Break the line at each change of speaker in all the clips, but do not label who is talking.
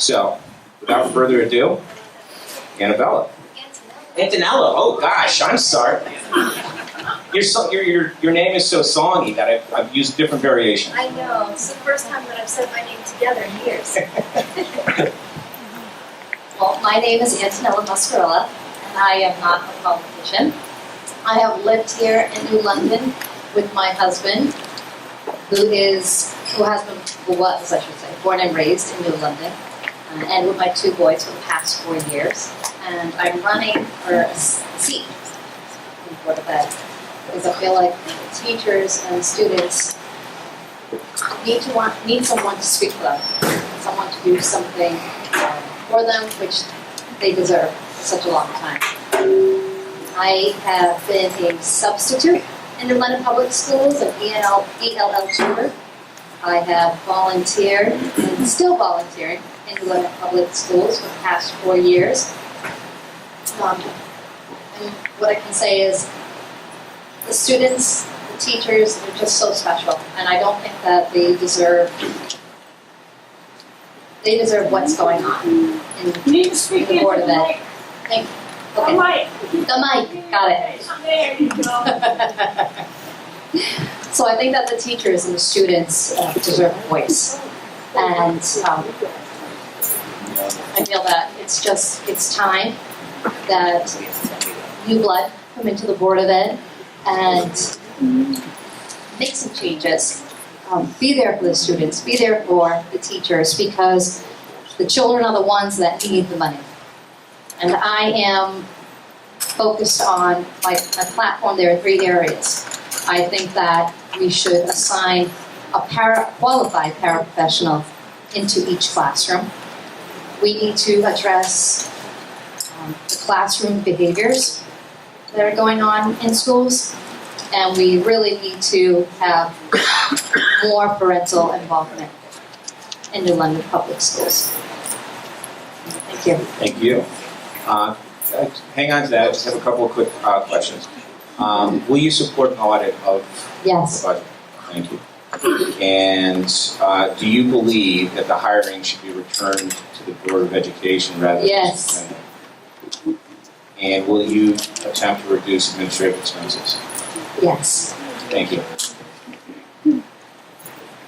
So, without further ado, Annabella. Antonella. Oh gosh, I'm sorry. Your name is so songy that I've used different variations.
I know. It's the first time that I've said my name together in years. Well, my name is Antonella Muscarella, and I am not a politician. I have lived here in New London with my husband, who was, born and raised in New London, and with my two boys for the past 4 years. And I'm running for a seat in the Board of Ed because I feel like teachers and students need someone to speak for them, someone to do something for them, which they deserve for such a long time. I have been a substitute in New London Public Schools, an ELL tutor. I have volunteered and still volunteering in New London Public Schools for the past 4 years. And what I can say is the students, the teachers, are just so special, and I don't think that they deserve what's going on in the Board of Ed. Thank you. Okay. The mic. Got it.
There you go.
So I think that the teachers and the students deserve a voice, and I feel that it's time that new blood come into the Board of Ed and make some changes. Be there for the students, be there for the teachers, because the children are the ones that need the money. And I am focused on my platform. There are 3 areas. I think that we should assign a qualified paraprofessional into each classroom. We need to address the classroom behaviors that are going on in schools, and we really need to have more parental involvement in New London Public Schools. Thank you.
Thank you. Hang on to that. I just have a couple of quick questions. Will you support an audit of
Yes.
the budget? Thank you. And do you believe that the hiring should be returned to the Board of Education rather than
Yes.
suspended? And will you attempt to reduce administrative expenses?
Yes.
Thank you.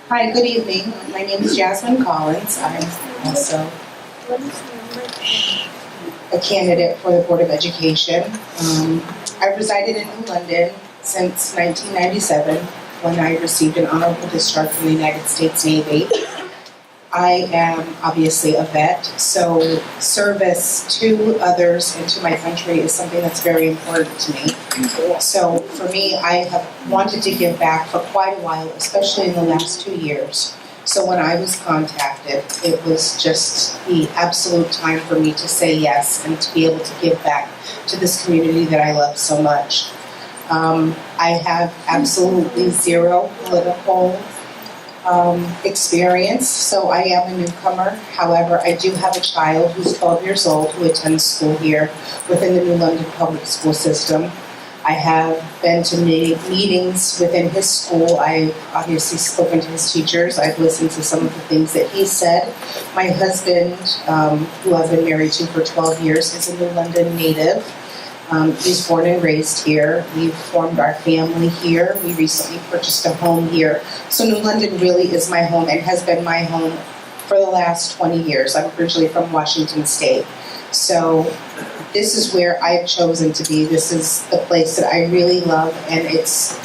Hi, good evening. My name is Jasmine Collins. I'm also a candidate for the Board of Education. I've resided in New London since 1997 when I received an honorable discharge from the United States Navy. I am obviously a vet, so service to others and to my country is something that's very important to me. So for me, I have wanted to give back for quite a while, especially in the last 2 years. So when I was contacted, it was just the absolute time for me to say yes and to be able to give back to this community that I love so much. I have absolutely zero political experience, so I am a newcomer. However, I do have a child who's 12 years old who attends school here within the New London public school system. I have been to meetings within his school. I've obviously spoken to his teachers. I've listened to some of the things that he said. My husband, who I've been married to for 12 years, is a New London native. He's born and raised here. We've formed our family here. We recently purchased a home here. So New London really is my home and has been my home for the last 20 years. I'm originally from Washington State. So this is where I've chosen to be. This is the place that I really love, and it's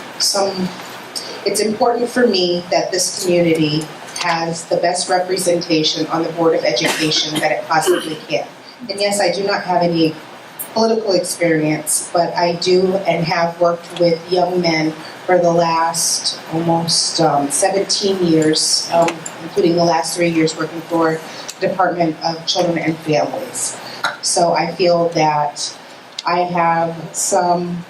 important for me that this community has the best representation on the Board of Education that it possibly can. And yes, I do not have any political experience, but I do and have worked with young men for the last almost 17 years, including the last 3 years working for the Department of Children and Families. So I feel that I have some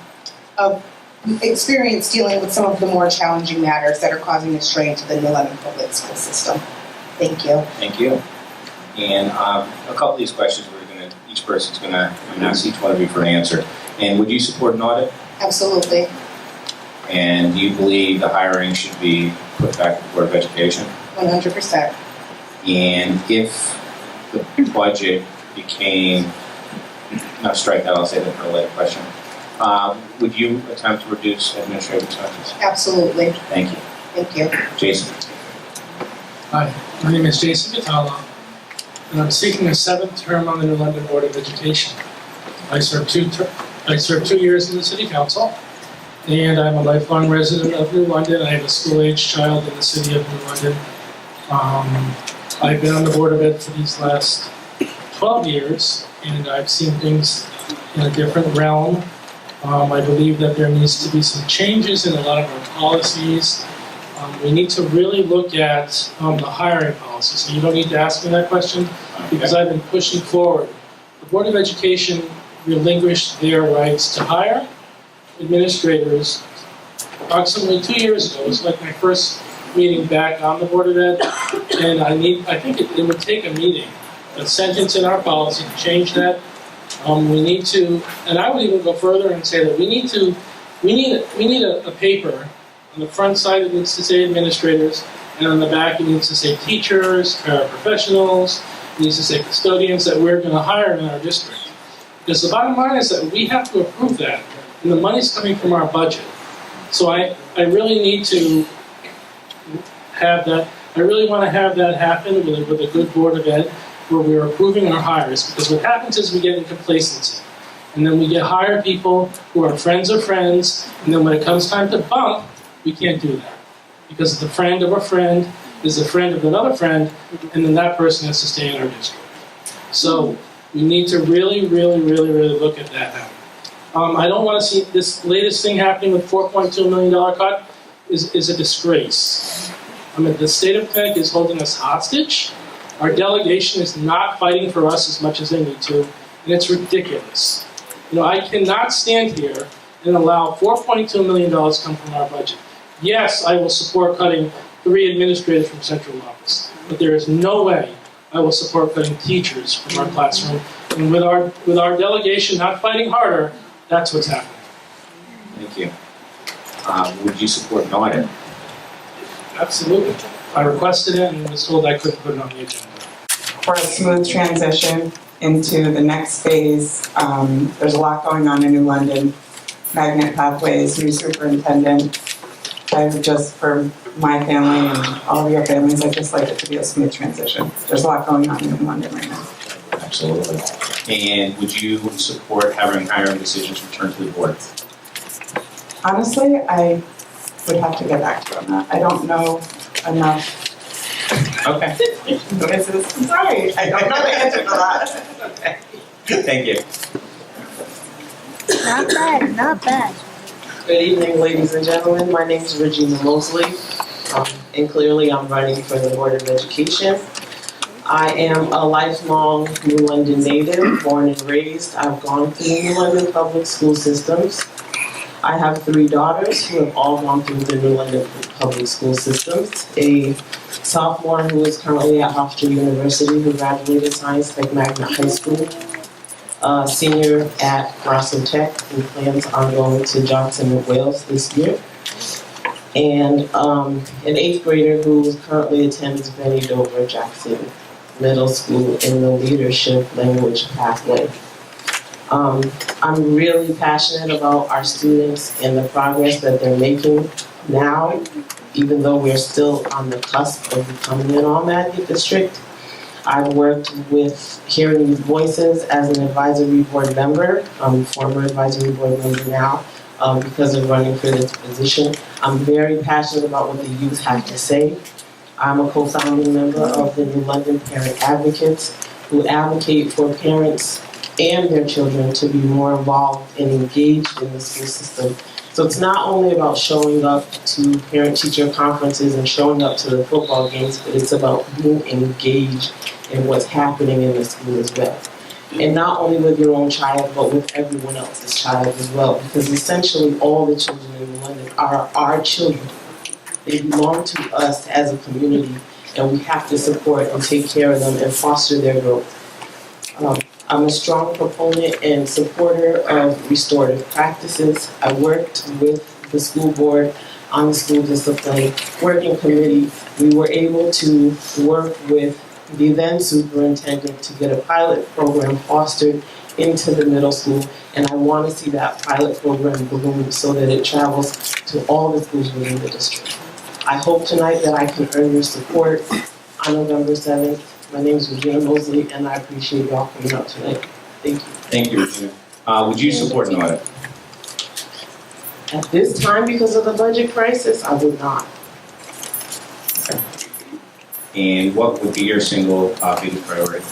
experience dealing with some of the more challenging matters that are causing a strain to the New London public school system. Thank you.
Thank you. And a couple of these questions, each person's going to ask each one of you for an answer. And would you support an audit?
Absolutely.
And do you believe the hiring should be put back to the Board of Education?
100%.
And if the budget became, no, strike that, I'll say that for a later question. Would you attempt to reduce administrative expenses?
Absolutely.
Thank you.
Thank you.
Jason?
Hi, my name is Jason Vitala, and I'm seeking a 7th term on the New London Board of Education. I served 2 years in the City Council, and I'm a lifelong resident of New London. I have a school-age child in the city of New London. I've been on the Board of Ed for these last 12 years, and I've seen things in a different realm. I believe that there needs to be some changes in a lot of our policies. We need to really look at the hiring policy. So you don't need to ask me that question because I've been pushing forward. The Board of Education relinquished their rights to hire administrators approximately 2 years ago. It was like my first meeting back on the Board of Ed, and I think it would take a meeting, a sentence in our policy to change that. We need to, and I would even go further and say that we need a paper. On the front side, it needs to say administrators, and on the back, it needs to say teachers, paraprofessionals, it needs to say custodians that we're going to hire in our district. Because the bottom line is that we have to approve that, and the money's coming from our budget. So I really need to have that, I really want to have that happen with a good Board of Ed, where we're approving our hires. Because what happens is we get in complacency. And then we get hire people who are friends of friends, and then when it comes time to bump, we can't do that. Because the friend of a friend is a friend of another friend, and then that person has to stay in our district. So we need to really look at that now. I don't want to see this latest thing happening with $4.2 million cut is a disgrace. I mean, the state of Connecticut is holding us hostage. Our delegation is not fighting for us as much as they need to, and it's ridiculous. I cannot stand here and allow $4.2 million come from our budget. Yes, I will support cutting 3 administrators from central office, but there is no way I will support cutting teachers from our classroom. And with our delegation not fighting harder, that's what's happening.
Thank you. Would you support an audit?
Absolutely. I requested it and was told I couldn't put it on the agenda.
For a smooth transition into the next phase, there's a lot going on in New London. Magnet Pathways, new superintendent. Just for my family and all of your families, I'd just like it to be a smooth transition. There's a lot going on in New London right now.
Absolutely. And would you support having hiring decisions returned to the board?
Honestly, I would have to get back to you on that. I don't know enough.
Okay.
I'm sorry, I don't know the answer to that.
Okay. Thank you.
Not bad.
Good evening, ladies and gentlemen. My name is Regina Mosley, and clearly I'm running for the Board of Education. I am a lifelong New London native, born and raised. I've gone through New London public school systems. I have 3 daughters who have all gone through the New London public school systems. A sophomore who is currently at Hofstra University who graduated Science Tech Magnet High School. Senior at Rosso Tech who plans on going to Johnson & Wales this year. And an 8th grader who currently attends Benny Dover Jackson Middle School in the leadership language pathway. I'm really passionate about our students and the progress that they're making now, even though we're still on the cusp of becoming an all-magnet district. I've worked with Hearing Youth Voices as an advisory board member, former advisory board member now, because of running for this position. I'm very passionate about what the youth have to say. I'm a co-founding member of the New London Parent Advocates, who advocate for parents and their children to be more involved and engaged in the school system. So it's not only about showing up to parent-teacher conferences and showing up to the football games, but it's about being engaged in what's happening in the school as well. And not only with your own child, but with everyone else's child as well. Because essentially all the children in London are our children. They belong to us as a community, and we have to support and take care of them and foster their growth. I'm a strong proponent and supporter of restorative practices. I worked with the school board on the school discipline working committee. We were able to work with the then superintendent to get a pilot program fostered into the middle school, and I want to see that pilot program bloom so that it travels to all the schools within the district. I hope tonight that I can earn your support on November 7th. My name is Regina Mosley, and I appreciate y'all coming out tonight. Thank you.
Thank you, Regina. Would you support an audit?
At this time, because of the budget crisis, I would not.
And what would be your single biggest priority?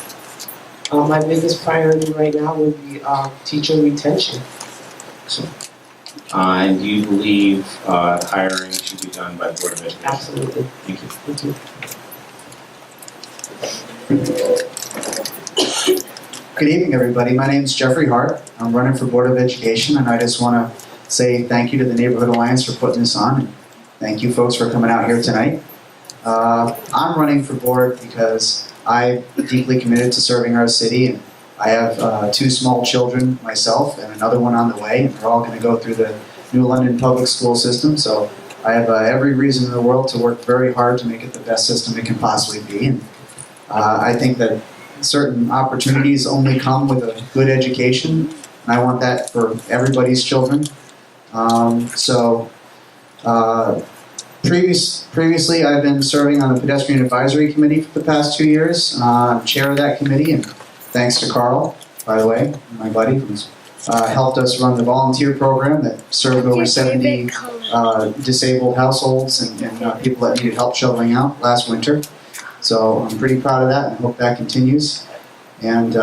My biggest priority right now would be teacher retention.
And do you believe hiring should be done by the Board of Education?
Absolutely.
Thank you.
Thank you.
Good evening, everybody. My name is Jeffrey Hart. I'm running for Board of Education, and I just want to say thank you to the Neighborhood Alliance for putting this on. And thank you, folks, for coming out here tonight. I'm running for board because I'm deeply committed to serving our city, and I have 2 small children myself and another one on the way, and they're all going to go through the New London public school system. So I have every reason in the world to work very hard to make it the best system it can possibly be. And I think that certain opportunities only come with a good education, and I want that for everybody's children. Previously, I've been serving on the Pedestrian Advisory Committee for the past 2 years. I'm chair of that committee, and thanks to Carl, by the way, my buddy, who's helped us run the volunteer program that served over 70 disabled households and people that needed help shoveling out last winter. So I'm pretty proud of that, and I hope that continues. And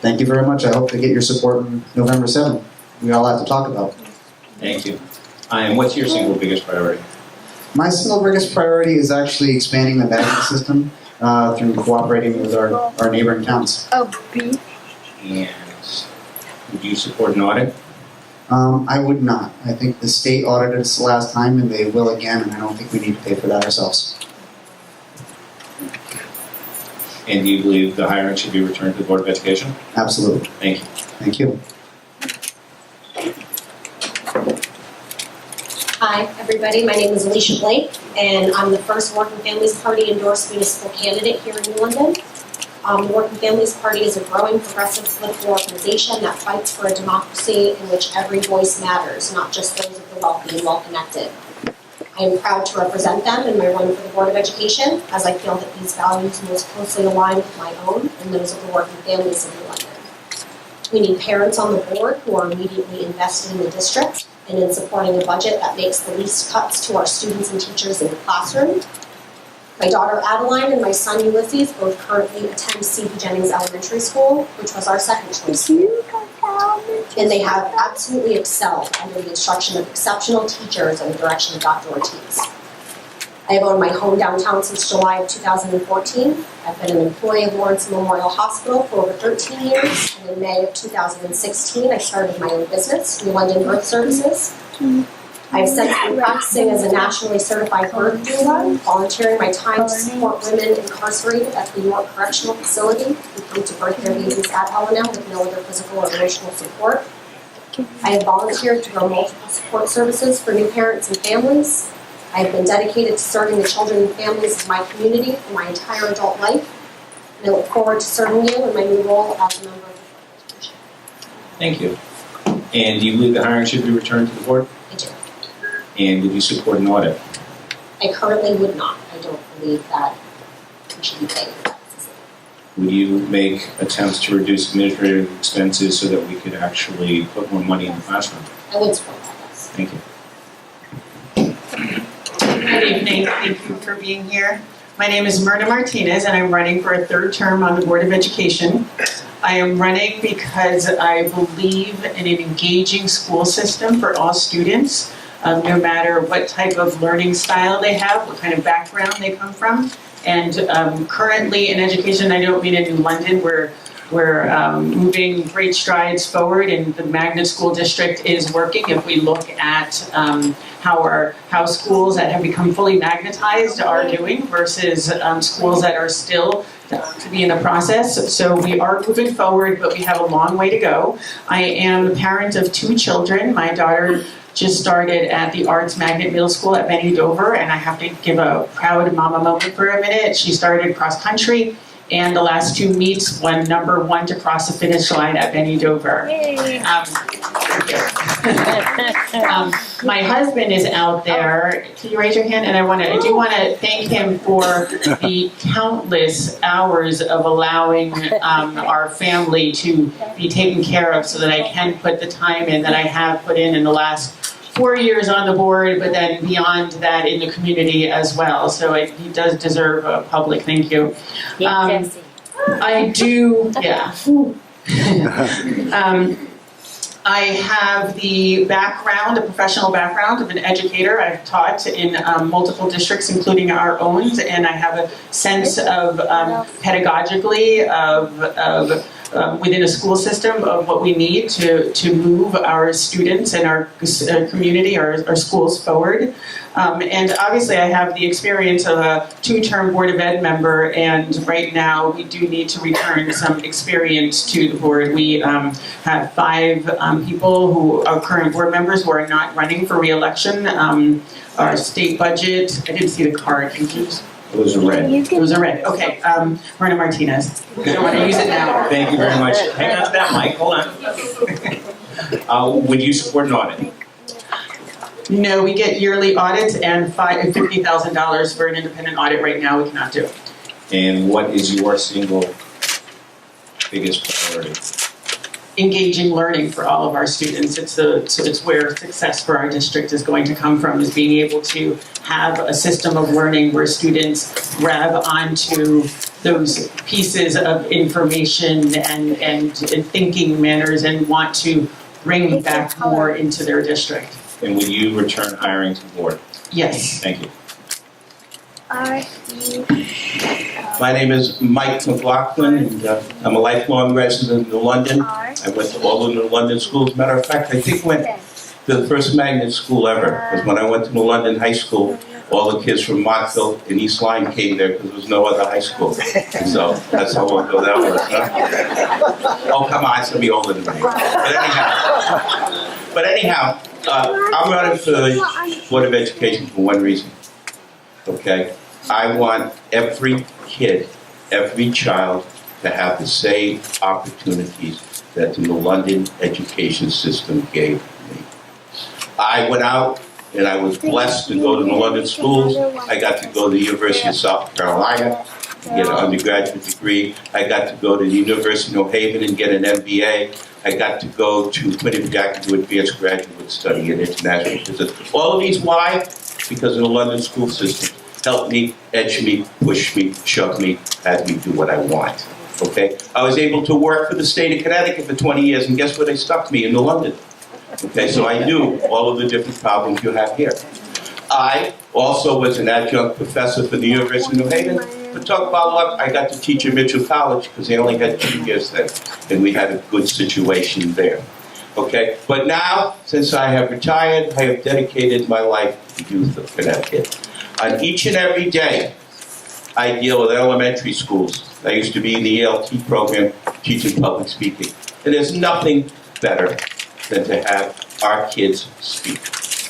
thank you very much. I hope to get your support on November 7th. We all have to talk about.
Thank you. And what's your single biggest priority?
My single biggest priority is actually expanding the magnet system through cooperating with our neighboring towns.
And would you support an audit?
I would not. I think the state audited us last time, and they will again, and I don't think we need to pay for that ourselves.
And do you believe the hiring should be returned to the Board of Education?
Absolutely.
Thank you.
Thank you.
Hi, everybody. My name is Alicia Blake, and I'm the first Working Families Party endorsed municipal candidate here in New London. The Working Families Party is a growing progressive political organization that fights for a democracy in which every voice matters, not just those of the wealthy and well-connected. I am proud to represent them in my run for the Board of Education, as I feel that these values most closely align with my own and those of the working families of New London. We need parents on the board who are immediately invested in the district and in supporting a budget that makes the least cuts to our students and teachers in the classroom. My daughter Adeline and my son Ulysses both currently attend C.B. Jennings Elementary School, which was our second choice school. And they have absolutely excelled under the instruction of exceptional teachers and the direction of Dr. Ortiz. I have owned my home downtown since July of 2014. I've been an employee of Lawrence Memorial Hospital for over 13 years, and in May of 2016, I started my own business, New London Birth Services. I've since been practicing as a nationally certified birth doula, volunteering my time to support women incarcerated at the York Correctional Facility who come to birth their babies at L&M with no other physical or emotional support. I have volunteered to run multiple support services for new parents and families. I have been dedicated to serving the children and families of my community for my entire adult life, and I look forward to serving you in my new role as a member of the Board of Education.
Thank you. And do you believe the hiring should be returned to the board?
I do.
And would you support an audit?
I currently would not. I don't believe that we should be paying for that.
Would you make attempts to reduce administrative expenses so that we could actually put more money in the classroom?
I would support that, yes.
Thank you.
Good evening, thank you for being here. My name is Myrna Martinez and I'm running for a 3rd term on the Board of Education. I am running because I believe in an engaging school system for all students, no matter what type of learning style they have, what kind of background they come from. And currently in education, I don't mean in New London, we're moving great strides forward, and the Magnet School District is working. If we look at how schools that have become fully magnetized are doing versus schools that are still to be in the process. So we are moving forward, but we have a long way to go. I am the parent of 2 children. My daughter just started at the Arts Magnet Middle School at Benny Dover, and I have to give a proud mama moment for a minute. She started cross country, and the last 2 meets won number 1 to cross the finish line at Benny Dover. My husband is out there. Can you raise your hand? And I do want to thank him for the countless hours of allowing our family to be taken care of so that I can put the time in that I have put in the last 4 years on the board, but then beyond that in the community as well. So he does deserve a public thank you. I do, yeah. I have the background, a professional background of an educator. I've taught in multiple districts, including our own, and I have a sense of pedagogically of within a school system of what we need to move our students and our community, our schools forward. And obviously I have the experience of a 2-term Board of Ed member, and right now we do need to return some experience to the board. We have 5 people who are current board members who are not running for re-election. Our state budget, I didn't see the card, can you just?
It was a red.
It was a red, okay. Myrna Martinez. I don't want to use it now.
Thank you very much. Hang on to that mic, hold on. Would you support an audit?
No, we get yearly audits and $50,000 for an independent audit right now we cannot do.
And what is your single biggest priority?
Engaging learning for all of our students. It's where success for our district is going to come from, is being able to have a system of learning where students grab onto those pieces of information and thinking manners and want to bring back more into their district.
And will you return hiring to the board?
Yes.
Thank you. My name is Mike McLaughlin, and I'm a lifelong resident of New London. I went to all the New London schools. Matter of fact, I think I went to the first magnet school ever, because when I went to New London High School, all the kids from Montville and East Line came there because there was no other high school. So that's how long ago that was, huh? Oh, come on, it's going to be older than me. But anyhow, I'm running for the Board of Education for one reason, okay? I want every kid, every child to have the same opportunities that the New London education system gave me. I went out and I was blessed to go to New London schools. I got to go to the University of South Carolina and get an undergraduate degree. I got to go to the University of New Haven and get an MBA. I got to go to Quinnipiac and do advanced graduate study in international business. All of these, why? Because of the London school system. Helped me, edged me, pushed me, shoved me, had me do what I want. Okay? I was able to work for the state of Connecticut for 20 years, and guess where they stuck me? In New London. Okay, so I knew all of the different problems you have here. I also was an adjunct professor for the University of New Haven. But talk about luck, I got to teach at Mitchell College because they only had 2 years then, and we had a good situation there. Okay, but now, since I have retired, I have dedicated my life to the youth of Connecticut. On each and every day, I deal with elementary schools. I used to be in the ELT program teaching public speaking. And there's nothing better than to have our kids speak.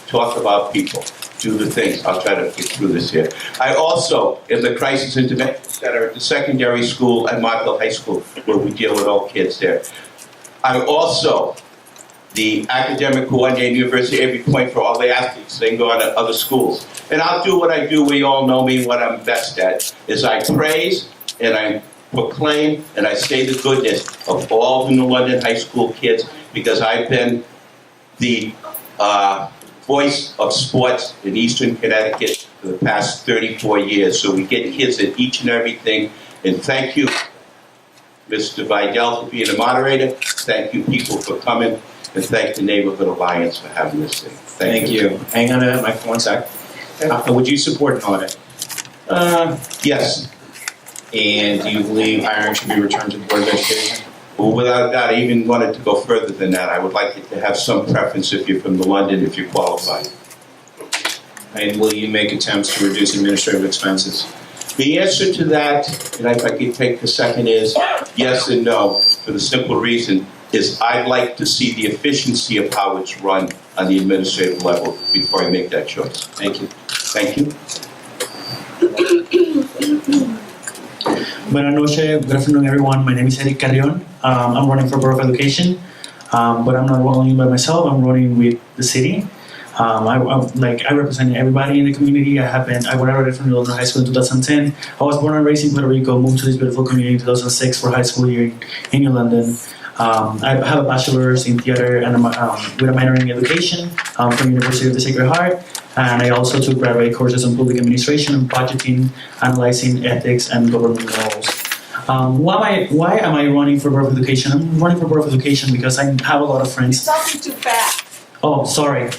Talk about people. Do the things. I'll try to get through this here. I also am the Crisis Intervention Center at the secondary school at Montville High School, where we deal with all kids there. I'm also the academic coordinator at University of Avery Point for all the athletes. They can go on to other schools. And I'll do what I do. We all know me. What I'm best at is I praise and I proclaim and I say the goodness of all the New London High School kids, because I've been the voice of sports in Eastern Connecticut for the past 34 years. So we get kids at each and everything. And thank you, Mr. Vidal, for being a moderator. Thank you, people, for coming. And thank the Neighborhood Alliance for having this thing. Thank you. Hang on to that mic for 1 sec. Would you support an audit?
Yes.
And do you believe hiring should be returned to the Board of Education?
Well, without a doubt, I even wanted to go further than that. I would like it to have some preference if you're from New London, if you're qualified.
And will you make attempts to reduce administrative expenses? The answer to that, and if I could take a second, is yes and no, for the simple reason is I'd like to see the efficiency of how it's run on the administrative level before I make that choice. Thank you. Thank you.
Buenas noches, good afternoon everyone. My name is Eric Carrion. I'm running for Board of Education, but I'm not running by myself. I'm running with the city. I represent everybody in the community. I graduated from New High School in 2010. I was born and raised in Puerto Rico, moved to this beautiful community in 2006 for high school here in New London. I have a bachelor's in theater and with a minor in education from University of the Sacred Heart. And I also took graduate courses in public administration and budgeting, analyzing ethics and government laws. Why am I running for Board of Education? I'm running for Board of Education because I have a lot of friends.
You're talking too fast.
Oh, sorry.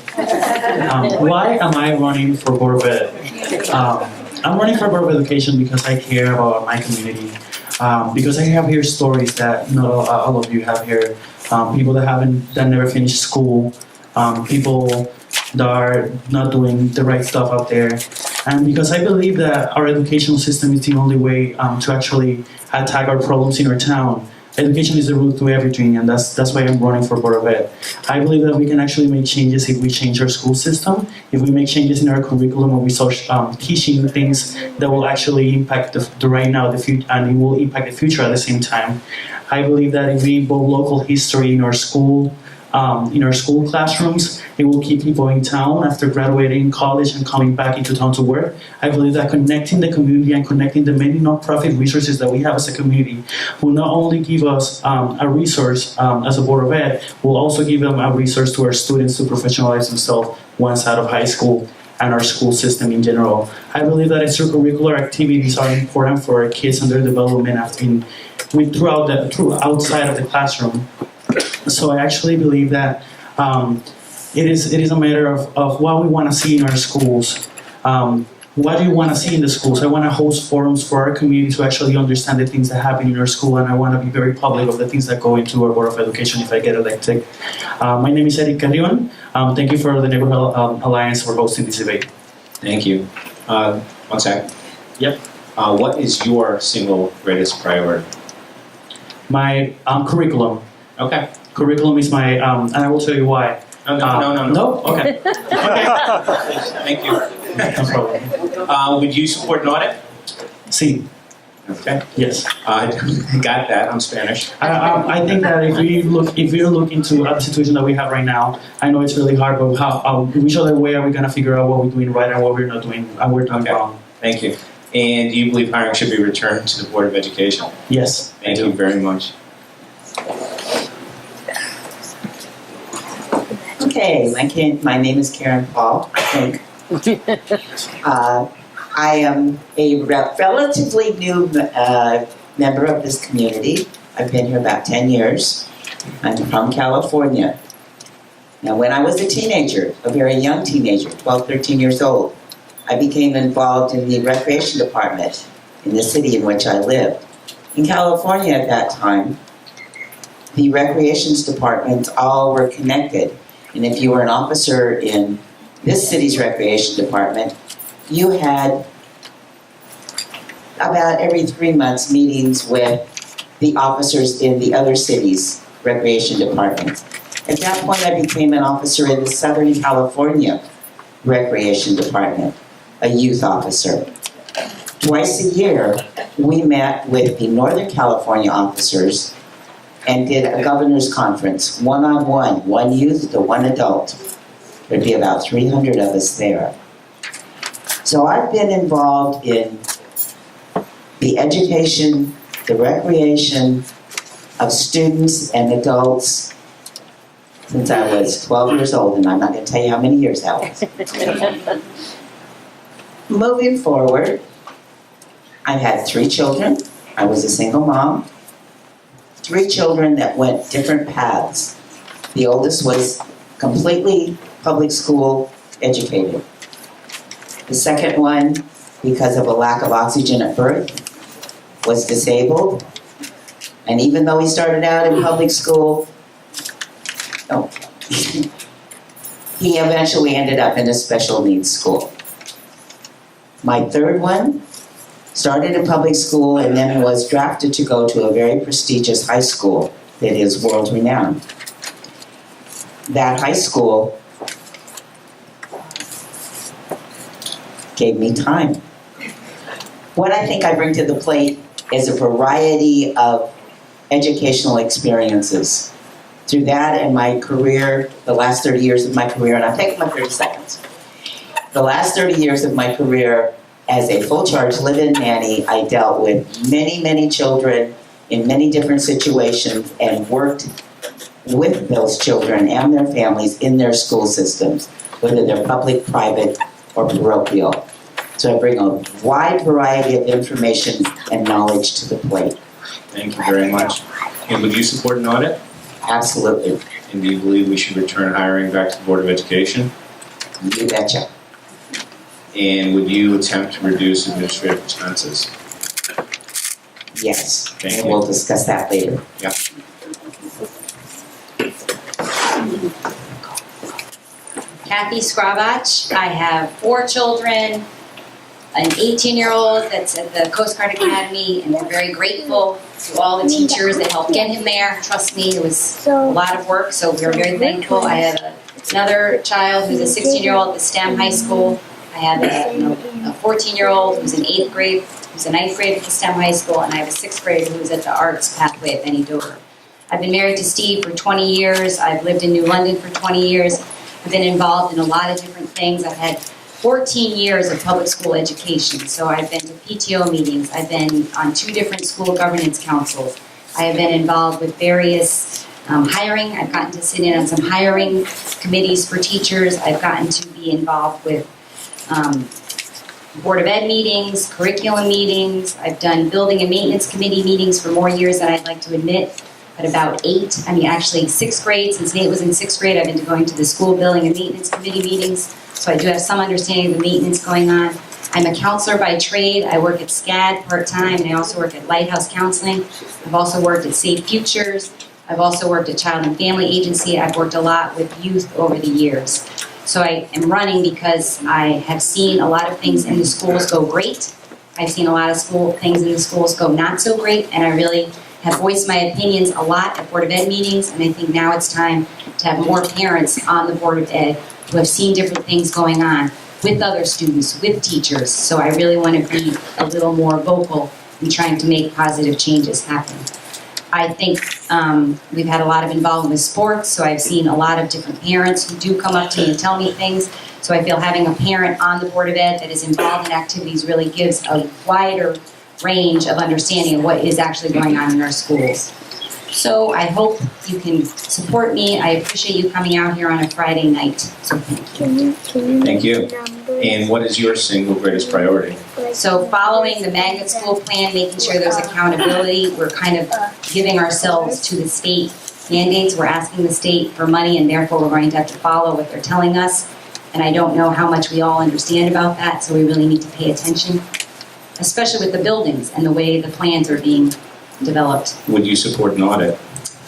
Why am I running for Board of Ed? I'm running for Board of Education because I care about my community. Because I have here stories that not all of you have here. People that never finished school. People that are not doing the right stuff out there. And because I believe that our educational system is the only way to actually attack our problems in our town. Education is the root to everything, and that's why I'm running for Board of Ed. I believe that we can actually make changes if we change our school system, if we make changes in our curriculum, and we start teaching things that will actually impact the right now, the future, and it will impact the future at the same time. I believe that if we involve local history in our school classrooms, it will keep people in town after graduating college and coming back into town to work. I believe that connecting the community and connecting the many non-profit resources that we have as a community will not only give us a resource as a Board of Ed, will also give them a resource to our students to professionalize themselves once out of high school and our school system in general. I believe that extracurricular activities are important for our kids and their development outside of the classroom. So I actually believe that it is a matter of what we want to see in our schools. What do you want to see in the schools? I want to host forums for our community to actually understand the things that happen in our school, and I want to be very public of the things that go into our Board of Education if I get elected. My name is Eric Carrion. Thank you for the Neighborhood Alliance for hosting this debate.
Thank you. One sec.
Yep.
What is your single greatest priority?
My curriculum.
Okay.
Curriculum is my, and I will tell you why.
No.
No? Okay.
Okay. Thank you.
No problem.
Would you support an audit?
Sí.
Okay.
Yes.
Got that. I'm Spanish.
I think that if we look into the situation that we have right now, I know it's really hard, but which other way are we going to figure out what we're doing right and what we're not doing, and we're doing wrong?
Thank you. And do you believe hiring should be returned to the Board of Education?
Yes.
Thank you very much.
Okay, my name is Karen Paul, I think. I am a relatively new member of this community. I've been here about 10 years. I'm from California. Now, when I was a teenager, a very young teenager, 12, 13 years old, I became involved in the recreation department in the city in which I lived. In California at that time, the recreations departments all were connected. And if you were an officer in this city's recreation department, you had about every 3 months meetings with the officers in the other cities' recreation departments. At that point, I became an officer in the Southern California Recreation Department, a youth officer. Twice a year, we met with the Northern California officers and did a governor's conference, one-on-one, one youth to one adult. There'd be about 300 of us there. So I've been involved in the education, the recreation of students and adults since I was 12 years old, and I'm not going to tell you how many years that was. Moving forward, I've had 3 children. I was a single mom. 3 children that went different paths. The oldest was completely public school educated. The second one, because of a lack of oxygen at birth, was disabled. And even though he started out in public school, he eventually ended up in a special needs school. My third one Started in public school and then was drafted to go to a very prestigious high school that is world renowned. That high school gave me time. What I think I bring to the plate is a variety of educational experiences. Through that and my career, the last 30 years of my career, and I'll take my 30 seconds. The last 30 years of my career as a full-charge live-in nanny, I dealt with many, many children in many different situations and worked with those children and their families in their school systems, whether they're public, private, or parochial. So I bring a wide variety of information and knowledge to the plate.
Thank you very much. And would you support an audit?
Absolutely.
And do you believe we should return hiring back to the Board of Education?
You betcha.
And would you attempt to reduce administrative expenses?
Yes.
Thank
And
you.
we'll discuss that later.
Yeah.
Kathy Skravach. I have 4 children, an 18-year-old that's at the Coast Guard Academy, and we're very grateful to all the teachers that helped get him there. Trust me, it was a lot of work, so we're very thankful. I have another child who's a 16-year-old at the STEM high school. I have a 14-year-old who's in 8th grade, who's in 9th grade at the STEM high school, and I have a 6th grader who's at the arts pathway at Benny Dover. I've been married to Steve for 20 years. I've lived in New London for 20 years. I've been involved in a lot of different things. I've had 14 years of public school education. So I've been to PTO meetings. I've been on 2 different school governance councils. I have been involved with various hiring. I've gotten to sit in on some hiring committees for teachers. I've gotten to be involved with Board of Ed meetings, curriculum meetings. I've done building and maintenance committee meetings for more years than I'd like to admit. But about 8, actually 6th grade, since Nate was in 6th grade, I've been going to the school building and maintenance committee meetings. So I do have some understanding of the maintenance going on. I'm a counselor by trade. I work at SCAD part-time, and I also work at Lighthouse Counseling. I've also worked at Safe Futures. I've also worked at Child and Family Agency. I've worked a lot with youth over the years. So I am running because I have seen a lot of things in the schools go great. I've seen a lot of things in the schools go not so great, and I really have voiced my opinions a lot at Board of Ed meetings, and I think now it's time to have more parents on the Board of Ed who have seen different things going on with other students, with teachers. So I really want to be a little more vocal in trying to make positive changes happen. I think we've had a lot of involvement with sports, so I've seen a lot of different parents who do come up to me and tell me things. So I feel having a parent on the Board of Ed that is involved in activities really gives a wider range of understanding of what is actually going on in our schools. So I hope you can support me. I appreciate you coming out here on a Friday night. So thank you.
Thank you. And what is your single greatest priority?
So following the magnet school plan, making sure there's accountability, we're kind of giving ourselves to the state mandates. We're asking the state for money, and therefore we're going to have to follow what they're telling us. And I don't know how much we all understand about that, so we really need to pay attention, especially with the buildings and the way the plans are being developed.
Would you support an audit?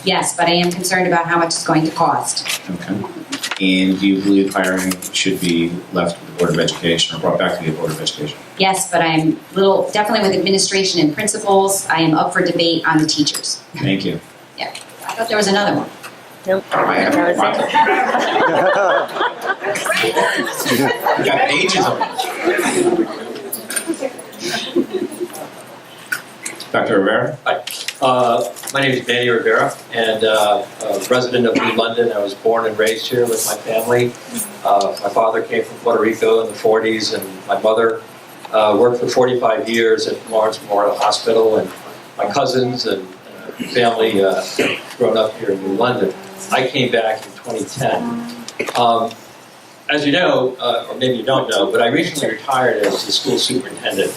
Yes, but I am concerned about how much it's going to cost.
Okay. And do you believe hiring should be left to the Board of Education or brought back to the Board of Education?
Yes, but I'm definitely with administration and principals, I am up for debate on the teachers.
Thank you.
Yeah, I thought there was another one.
Nope. I have You got pages of them. Dr. Rivera?
Hi. My name is Manny Rivera, and a resident of New London. I was born and raised here with my family. My father came from Puerto Rico in the 40s, and my mother worked for 45 years at Lawrence Memorial Hospital, and my cousins and family grown up here in New London. I came back in 2010. As you know, or maybe you don't know, but I recently retired as the school superintendent.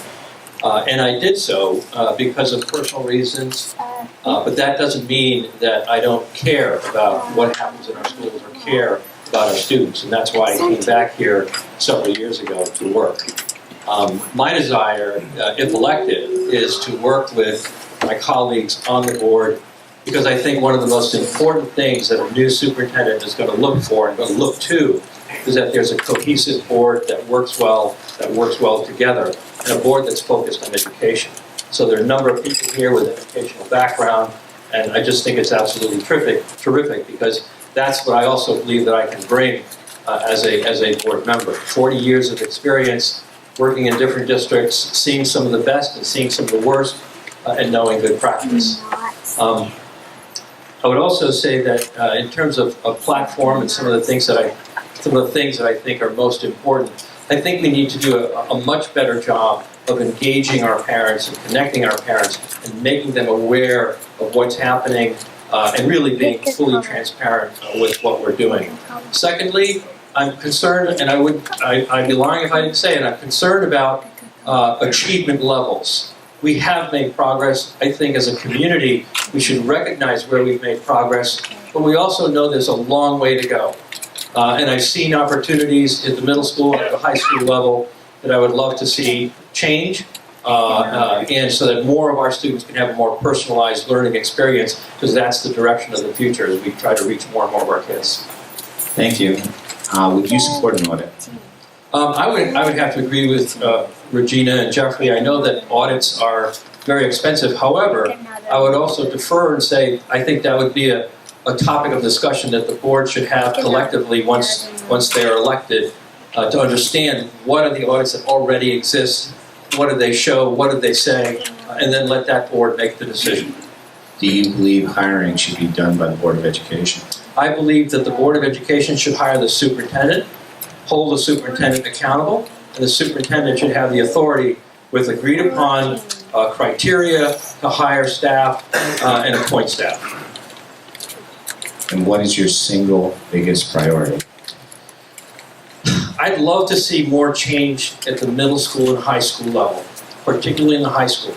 And I did so because of personal reasons, but that doesn't mean that I don't care about what happens in our schools or care about our students, and that's why I came back here several years ago to work. My desire, if elected, is to work with my colleagues on the board, because I think one of the most important things that a new superintendent is going to look for and going to look to is that there's a cohesive board that works well together, and a board that's focused on education. So there are a number of people here with an educational background, and I just think it's absolutely terrific, because that's what I also believe that I can bring as a board member. 40 years of experience working in different districts, seeing some of the best and seeing some of the worst, and knowing good practice. I would also say that in terms of platform and some of the things that I think are most important, I think we need to do a much better job of engaging our parents and connecting our parents and making them aware of what's happening and really being fully transparent with what we're doing. Secondly, I'm concerned, and I'd be lying if I didn't say it, I'm concerned about achievement levels. We have made progress. I think as a community, we should recognize where we've made progress, but we also know there's a long way to go. And I've seen opportunities at the middle school and at the high school level that I would love to see change, and so that more of our students can have a more personalized learning experience, because that's the direction of the future as we try to reach more and more of our kids.
Thank you. Would you support an audit?
I would have to agree with Regina and Jeffrey. I know that audits are very expensive. However, I would also defer and say I think that would be a topic of discussion that the board should have collectively once they are elected, to understand what are the audits that already exist, what do they show, what do they say, and then let that board make the decision.
Do you believe hiring should be done by the Board of Education?
I believe that the Board of Education should hire the superintendent, hold the superintendent accountable, and the superintendent should have the authority with agreed upon criteria to hire staff and appoint staff.
And what is your single biggest priority?
I'd love to see more change at the middle school and high school level, particularly in the high school,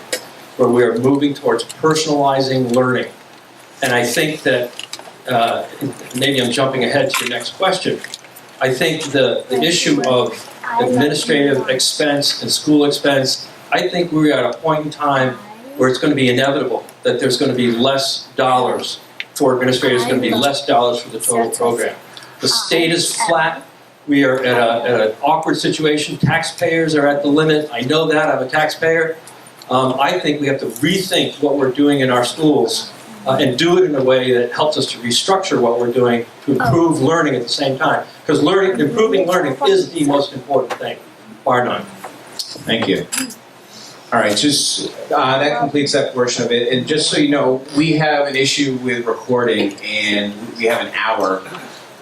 where we are moving towards personalizing learning. And I think that, maybe I'm jumping ahead to your next question, I think the issue of administrative expense and school expense, I think we're at a point in time where it's going to be inevitable that there's going to be less dollars for administrators, going to be less dollars for the total program. The state is flat. We are at an awkward situation. Taxpayers are at the limit. I know that. I'm a taxpayer. I think we have to rethink what we're doing in our schools and do it in a way that helps us to restructure what we're doing to improve learning at the same time. Because improving learning is the most important thing, bar none.
Thank you. All right, just that completes that portion of it. And just so you know, we have an issue with recording, and we have an hour,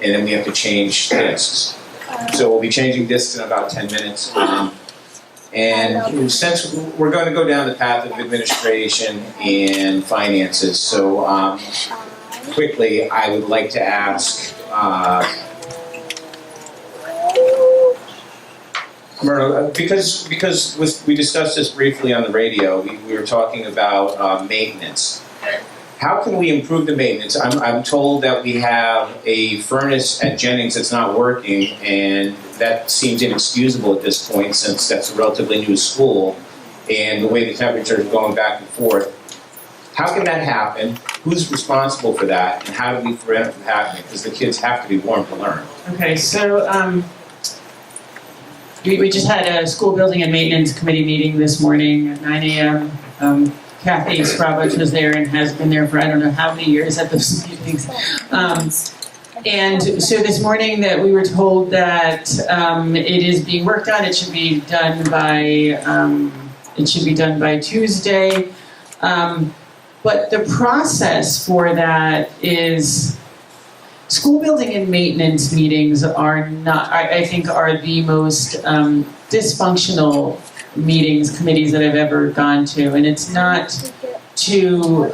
and then we have to change discs. So we'll be changing discs in about 10 minutes. And since we're going to go down the path of administration and finances, so quickly, I would like to ask Myrna, because we discussed this briefly on the radio, we were talking about maintenance. How can we improve the maintenance? I'm told that we have a furnace at Jennings that's not working, and that seems inexcusable at this point since that's a relatively new school, and the way the temperatures are going back and forth. How can that happen? Who's responsible for that, and how do we prevent it from happening? Because the kids have to be warm to learn.
Okay, so we just had a school building and maintenance committee meeting this morning at 9 a.m. Kathy Scrabach was there and has been there for I don't know how many years at those meetings. And so this morning that we were told that it is being worked on. It should be done by Tuesday. But the process for that is school building and maintenance meetings are not, I think, are the most dysfunctional committees that I've ever gone to. And it's not to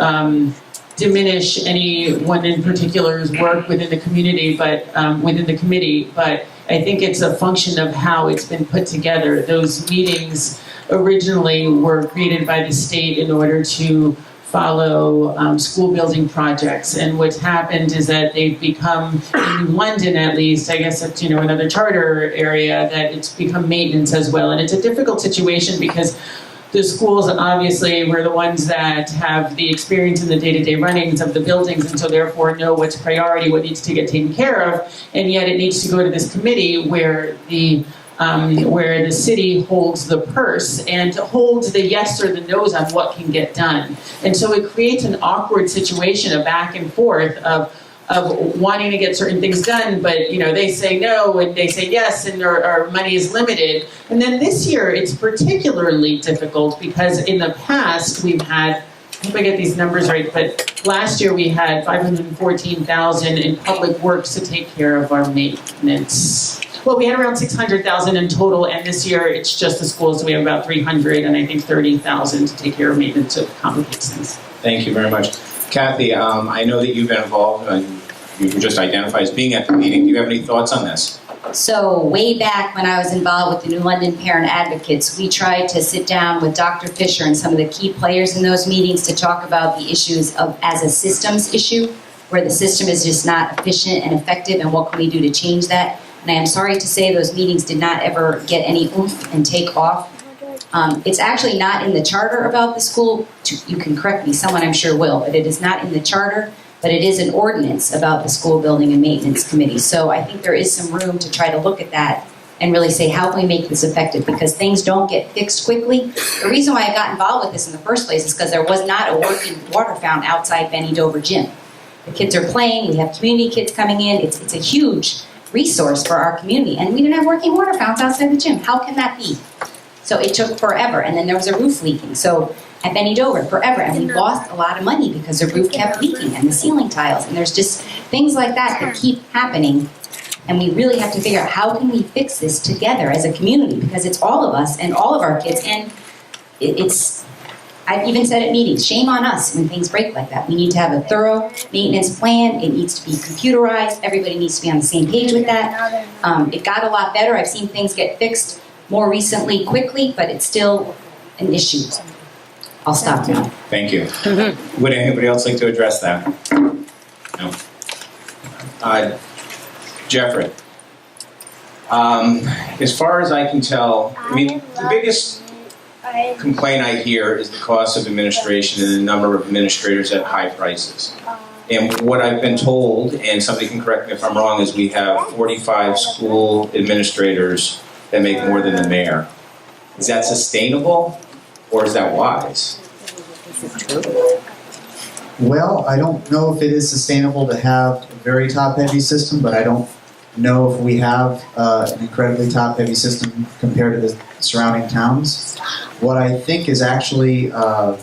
diminish anyone in particular's work within the community, but within the committee, but I think it's a function of how it's been put together. Those meetings originally were created by the state in order to follow school building projects, and what's happened is that they've become, in London at least, I guess it's another charter area, that it's become maintenance as well, and it's a difficult situation because
the schools, obviously, we're the ones that have the experience in the day-to-day runnings of the buildings, and so therefore know what's priority, what needs to get taken care of, and yet it needs to go to this committee where the city holds the purse and holds the yes or the no's on what can get done. And so it creates an awkward situation, a back and forth of wanting to get certain things done, but they say no and they say yes, and our money is limited. And then this year it's particularly difficult because in the past we've had, I hope I get these numbers right, but last year we had $514,000 in public works to take care of our maintenance. Well, we had around $600,000 in total, and this year it's just the schools, so we have about $300,000 and I think $30,000 to take care of maintenance of complicates things.
Thank you very much. Kathy, I know that you've been involved, you were just identified as being at the meeting. Do you have any thoughts on this?
So way back when I was involved with the New London Parent Advocates, we tried to sit down with Dr. Fisher and some of the key players in those meetings to talk about the issues of as a systems issue, where the system is just not efficient and effective, and what can we do to change that. And I am sorry to say those meetings did not ever get any oomph and take off. It's actually not in the charter about the school. You can correct me, someone I'm sure will, but it is not in the charter, but it is an ordinance about the school building and maintenance committee. So I think there is some room to try to look at that and really say, how can we make this effective? Because things don't get fixed quickly. The reason why I got involved with this in the first place is because there was not a working water fountain outside Benny Dover Gym. The kids are playing, we have community kids coming in, it's a huge resource for our community, and we didn't have working water fountains outside the gym. How can that be? So it took forever, and then there was a roof leaking. So at Benny Dover, forever, and we lost a lot of money because the roof kept leaking and the ceiling tiles, and there's just things like that that keep happening, and we really have to figure out how can we fix this together as a community, because it's all of us and all of our kids, and I've even said at meetings, shame on us when things break like that. We need to have a thorough maintenance plan. It needs to be computerized. Everybody needs to be on the same page with that. It got a lot better. I've seen things get fixed more recently, quickly, but it's still an issue. I'll stop now.
Thank you. Would anybody else like to address that? No. Jeffrey, as far as I can tell, I mean, the biggest complaint I hear is the cost of administration and the number of administrators at high prices. And what I've been told, and somebody can correct me if I'm wrong, is we have 45 school administrators that make more than the mayor. Is that sustainable, or is that wise?
Well, I don't know if it is sustainable to have a very top-heavy system, but I don't know if we have an incredibly top-heavy system compared to the surrounding towns. What I think is actually a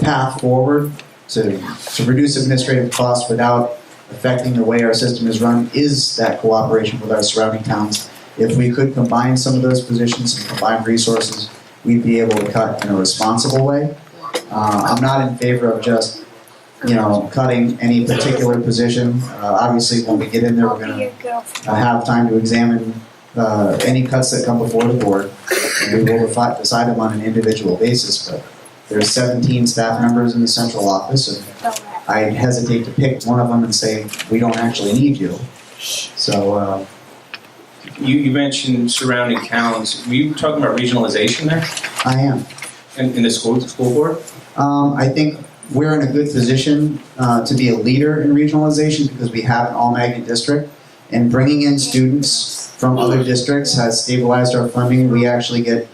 path forward to reduce administrative costs without affecting the way our system is run is that cooperation with our surrounding towns. If we could combine some of those positions and combine resources, we'd be able to cut in a responsible way. I'm not in favor of just cutting any particular position. Obviously, when we get in there, we're going to have time to examine any cuts that come before the board, and we will decide them on an individual basis. But there's 17 staff members in the central office, and I'd hesitate to pick one of them and say, we don't actually need you. So,
You mentioned surrounding towns. Were you talking about regionalization there?
I am.
In the school board?
I think we're in a good position to be a leader in regionalization because we have an all-magnet district, and bringing in students from other districts has stabilized our funding. We actually get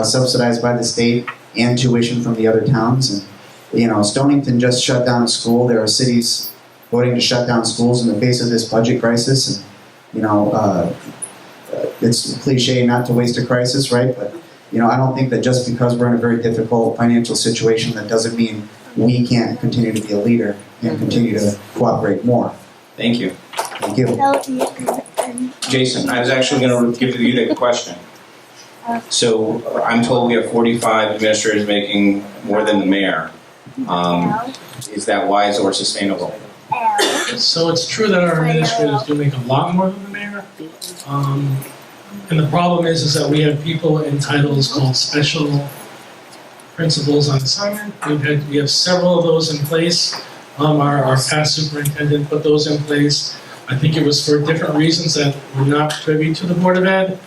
subsidized by the state and tuition from the other towns. And Stonington just shut down a school. There are cities voting to shut down schools in the face of this budget crisis. And it's a cliche not to waste a crisis, right? But I don't think that just because we're in a very difficult financial situation, that doesn't mean we can't continue to be a leader and continue to cooperate more.
Thank you.
Thank you.
Jason, I was actually going to give you the question. So I'm told we have 45 administrators making more than the mayor. Is that wise or sustainable?
So it's true that our administrators do make a lot more than the mayor. And the problem is that we have people in titles called special principals on assignment. We have several of those in place. Our past superintendent put those in place. I think it was for different reasons that were not privy to the Board of Ed.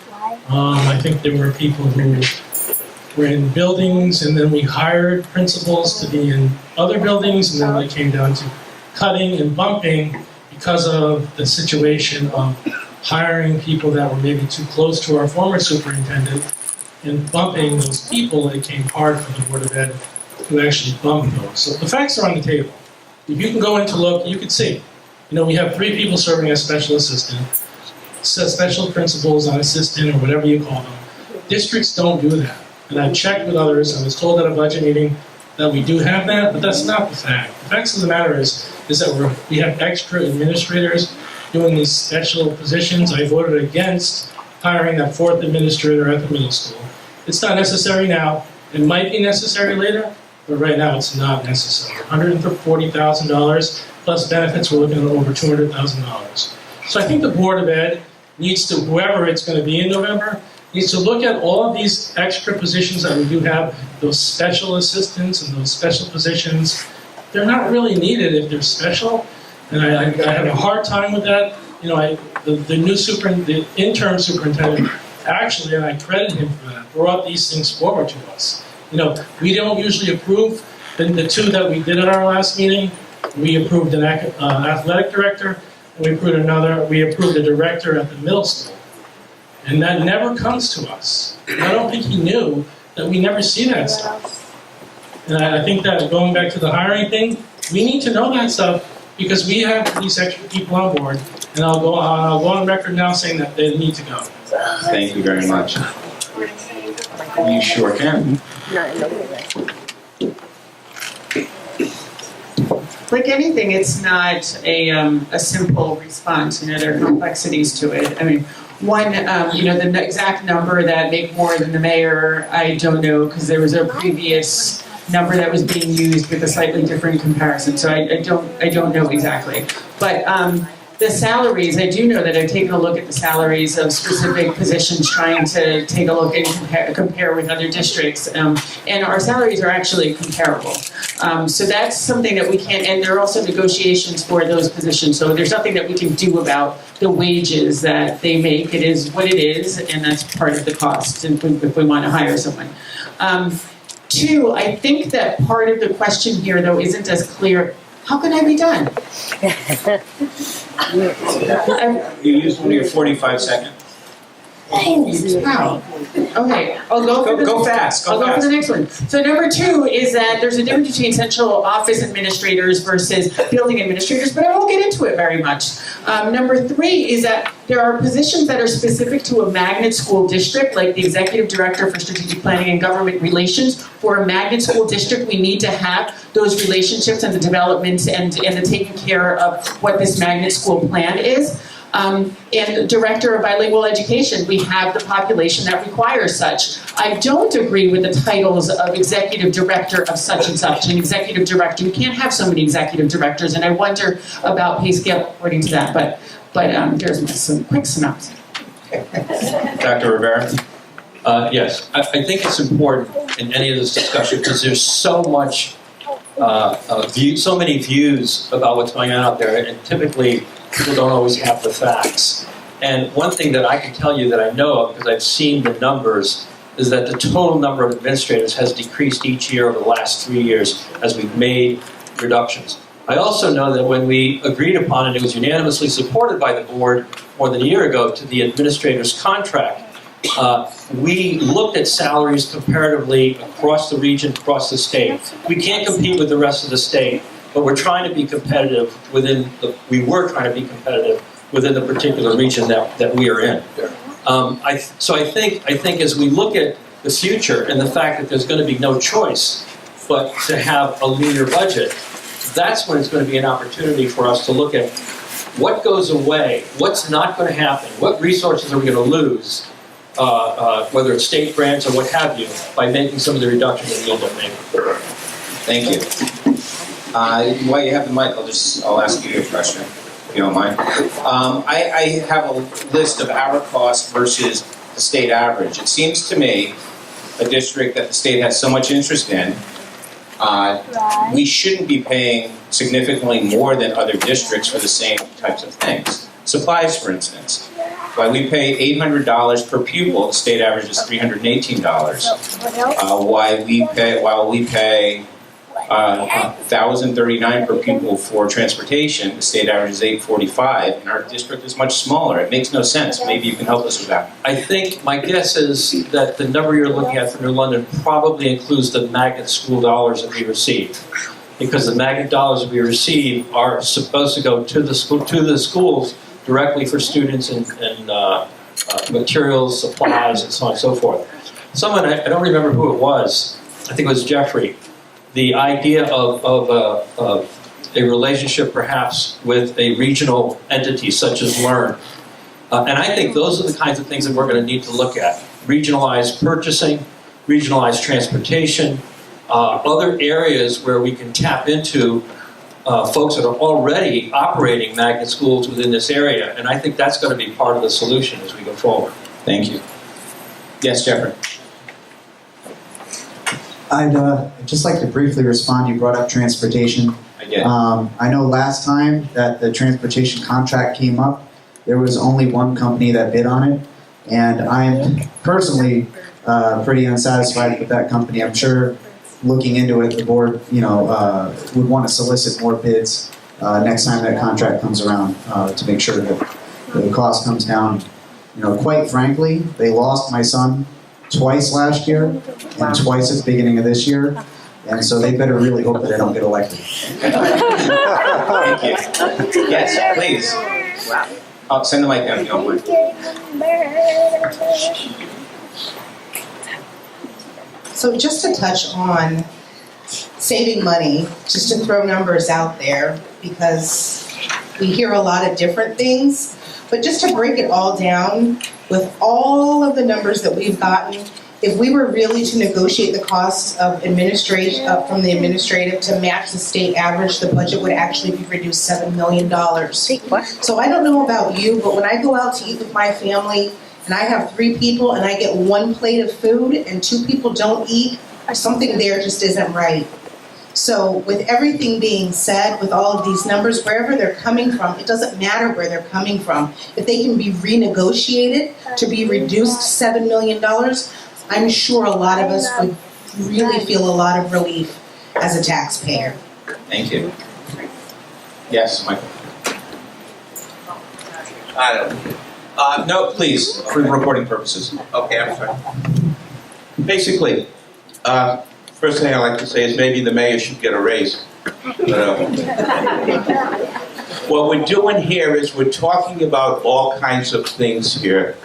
I think there were people who were in buildings, and then we hired principals to be in other buildings, and then it came down to cutting and bumping because of the situation of hiring people that were maybe too close to our former superintendent and bumping those people. It came hard for the Board of Ed to actually bump those. So the facts are on the table. If you can go in to look, you can see. We have 3 people serving as special assistant, special principals, an assistant, or whatever you call them. Districts don't do that. And I checked with others. I was told at a budget meeting that we do have that, but that's not the fact. The fact of the matter is that we have extra administrators doing these special positions. I voted against hiring that 4th administrator at the middle school. It's not necessary now. It might be necessary later, but right now it's not necessary. $140,000 plus benefits, we're looking at over $200,000. So I think the Board of Ed needs to, whoever it's going to be in November, needs to look at all of these extra positions that we do have, those special assistants and those special positions. They're not really needed if they're special, and I have a hard time with that. The interim superintendent, actually, and I credit him for that, brought these things forward to us. We don't usually approve the 2 that we did at our last meeting. We approved an athletic director, and we approved a director at the middle school. And that never comes to us. And I don't think he knew that we never see that stuff. And I think that going back to the hiring thing, we need to know that stuff because we have these extra people on board. And I'll go on record now saying that they need to go.
Thank you very much. You sure can.
Like anything, it's not a simple response. There are complexities to it. I mean, one, the exact number that make more than the mayor, I don't know, because there was a previous number that was being used with a slightly different comparison. So I don't know exactly. But the salaries, I do know that I've taken a look at the salaries of specific positions, trying to take a look and compare with other districts, and our salaries are actually comparable. So that's something that we can't, and there are also negotiations for those positions, so there's nothing that we can do about the wages that they make. It is what it is, and that's part of the cost if we want to hire someone. 2, I think that part of the question here, though, isn't as clear. How can I be done?
You used one of your 45 seconds.
Wow. Okay, I'll go
fast.
I'll go for the next one. So number 2 is that there's a difference between central office administrators versus building administrators, but I won't get into it very much. Number 3 is that there are positions that are specific to a magnet school district, like the executive director for strategic planning and government relations. For a magnet school district, we need to have those relationships and the development and the taking care of what this magnet school plan is. And Director of Bilingual Education, we have the population that requires such. I don't agree with the titles of Executive Director of such and such, and Executive Director. You can't have so many Executive Directors, and I wonder about pay scale according to that, but there's some quick synopsis.
Dr. Rivera?
Yes, I think it's important in any of this discussion because there's so much, so many views about what's going on out there, and typically people don't always have the facts. And one thing that I can tell you that I know of, because I've seen the numbers, is that the total number of administrators has decreased each year over the last 3 years as we've made reductions. I also know that when we agreed upon, and it was unanimously supported by the board more than a year ago, to the administrator's contract, we looked at salaries comparatively across the region, across the state. We can't compete with the rest of the state, but we're trying to be competitive we were trying to be competitive within the particular region that we are in. So I think as we look at the future and the fact that there's going to be no choice but to have a leaner budget, that's when it's going to be an opportunity for us to look at what goes away, what's not going to happen, what resources are we going to lose, whether it's state grants or what have you, by making some of the reductions that we end up making.
Thank you. While you have the mic, I'll ask you a question, if you don't mind. I have a list of our costs versus the state average. It seems to me, a district that the state has so much interest in, we shouldn't be paying significantly more than other districts for the same types of things. Supplies, for instance. While we pay $800 per pupil, the state average is $318. While we pay $1,039 per pupil for transportation, the state average is $845, and our district is much smaller. It makes no sense. Maybe you can help us with that.
I think my guess is that the number you're looking at for New London probably includes the magnet school dollars that we receive. Because the magnet dollars that we receive are supposed to go to the schools directly for students and materials, supplies, and so on and so forth. Someone, I don't remember who it was, I think it was Jeffrey, the idea of a relationship perhaps with a regional entity such as Learn. And I think those are the kinds of things that we're going to need to look at. Regionalized purchasing, regionalized transportation, other areas where we can tap into folks that are already operating magnet schools within this area. And I think that's going to be part of the solution as we go forward.
Thank you. Yes, Jeffrey.
I'd just like to briefly respond. You brought up transportation.
I did.
I know last time that the transportation contract came up, there was only one company that bid on it, and I'm personally pretty unsatisfied with that company. I'm sure looking into it, the board, would want to solicit more bids next time that contract comes around to make sure that the cost comes down. Quite frankly, they lost my son twice last year and twice at the beginning of this year, and so they better really hope that I don't get elected.
Thank you. Yes, please. I'll send the mic down if you don't mind.
So just to touch on saving money, just to throw numbers out there, because we hear a lot of different things, but just to break it all down, with all of the numbers that we've gotten, if we were really to negotiate the costs of administration from the administrative to match the state average, the budget would actually be reduced $7 million. So I don't know about you, but when I go out to eat with my family and I have 3 people and I get 1 plate of food and 2 people don't eat, something there just isn't right. So with everything being said, with all of these numbers, wherever they're coming from, it doesn't matter where they're coming from. If they can be renegotiated to be reduced $7 million, I'm sure a lot of us would really feel a lot of relief as a taxpayer.
Thank you. Yes, Michael.
I don't.
No, please, for recording purposes.
Okay, I'm sorry. Basically, first thing I'd like to say is maybe the mayor should get a raise. What we're doing here is we're talking about all kinds of things here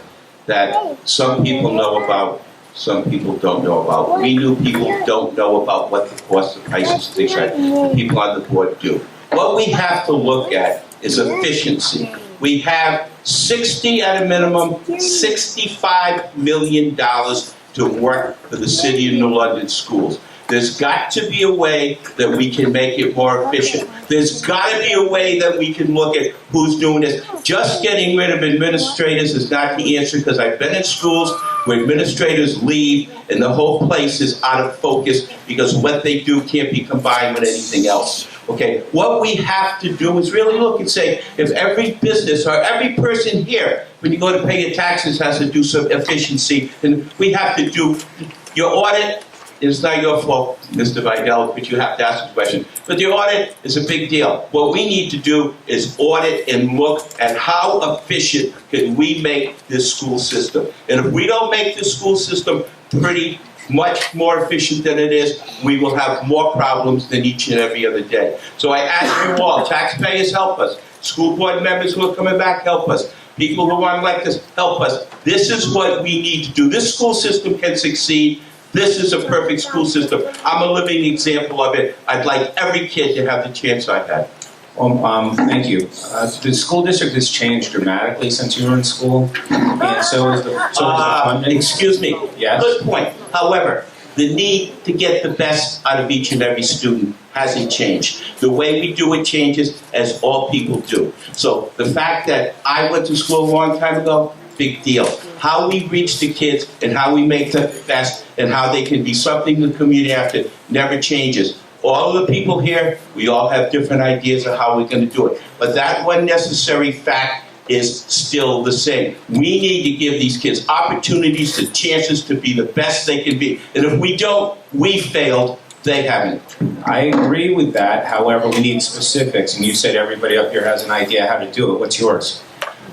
that some people know about, some people don't know about. We new people don't know about what the cost of prices of things are. The people on the board do. What we have to look at is efficiency. We have 60 at a minimum, $65 million to work for the City of New London schools. There's got to be a way that we can make it more efficient. There's got to be a way that we can look at who's doing this. Just getting rid of administrators is not the answer, because I've been in schools where administrators leave and the whole place is out of focus because what they do can't be combined with anything else. Okay, what we have to do is really look and say, if every business or every person here, when you go to pay your taxes, has to do some efficiency, and we have to do your audit. It's not your fault, Mr. Vidal, but you have to ask the question. But the audit is a big deal. What we need to do is audit and look at how efficient can we make this school system. And if we don't make this school system pretty much more efficient than it is, we will have more problems than each and every other day. So I ask you all, taxpayers, help us. School board members who are coming back, help us. People who want to elect us, help us. This is what we need to do. This school system can succeed. This is a perfect school system. I'm a living example of it. I'd like every kid to have the chance I had.
Thank you. The school district has changed dramatically since you were in school, and so is the funding.
Excuse me.
Yes.
Good point. However, the need to get the best out of each and every student hasn't changed. The way we do it changes, as all people do. So the fact that I went to school a long time ago, big deal. How we reach the kids and how we make them best and how they can be something in the community after never changes. All of the people here, we all have different ideas of how we're going to do it. But that one necessary fact is still the same. We need to give these kids opportunities, to chances to be the best they can be. And if we don't, we failed, they haven't.
I agree with that. However, we need specifics, and you said everybody up here has an idea how to do it. What's yours?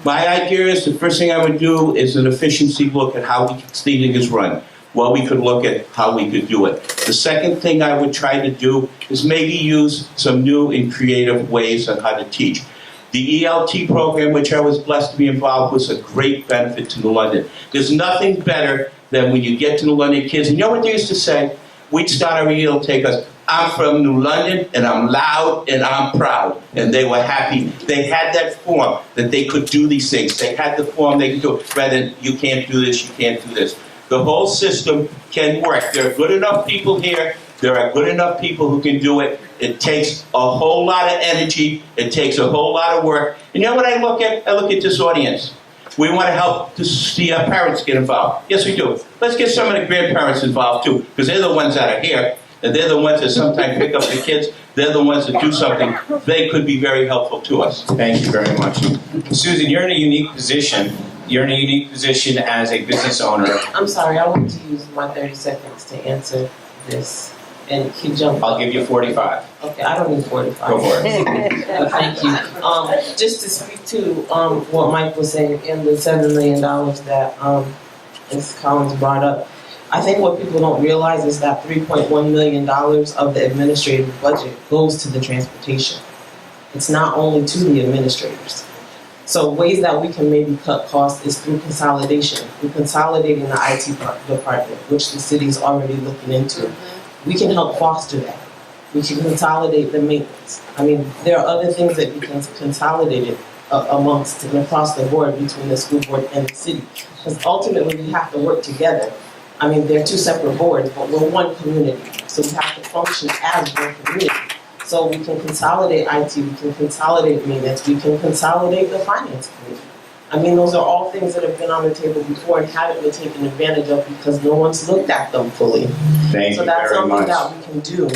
My idea is the first thing I would do is an efficiency look at how this thing is run. Well, we could look at how we could do it. The second thing I would try to do is maybe use some new and creative ways on how to teach. The ELT program, which I was blessed to be involved with, was a great benefit to New London. There's nothing better than when you get to New London kids, and you know what they used to say? We'd start our ELT because I'm from New London, and I'm loud, and I'm proud. And they were happy. They had that form that they could do these things. They had the form they could do it, rather than you can't do this, you can't do this. The whole system can work. There are good enough people here. There are good enough people who can do it. It takes a whole lot of energy. It takes a whole lot of work. And you know what I look at? I look at this audience. We want to help to see our parents get involved. Yes, we do. Let's get some of the grandparents involved too, because they're the ones that are here, and they're the ones that sometimes pick up the kids. They're the ones that do something. They could be very helpful to us.
Thank you very much. Susan, you're in a unique position. You're in a unique position as a business owner.
I'm sorry, I want to use my 30 seconds to answer this. And he jumped.
I'll give you 45.
Okay, I don't need 45.
Go for it.
Thank you. Just to speak to what Mike was saying in the $7 million that Ms. Collins brought up, I think what people don't realize is that $3.1 million of the administrative budget goes to the transportation. It's not only to the administrators. So ways that we can maybe cut costs is through consolidation. We're consolidating the IT department, which the city is already looking into. We can help foster that. We can consolidate the maintenance. I mean, there are other things that we can consolidate it amongst and across the board between the school board and the city. Because ultimately we have to work together. I mean, they're two separate boards, but we're one community. So we have to function as one community. So we can consolidate IT, we can consolidate maintenance, we can consolidate the finance committee. I mean, those are all things that have been on the table before and haven't been taken advantage of because no one's looked at them fully.
Thank
So
you
that's
very
something
much.
that we can do.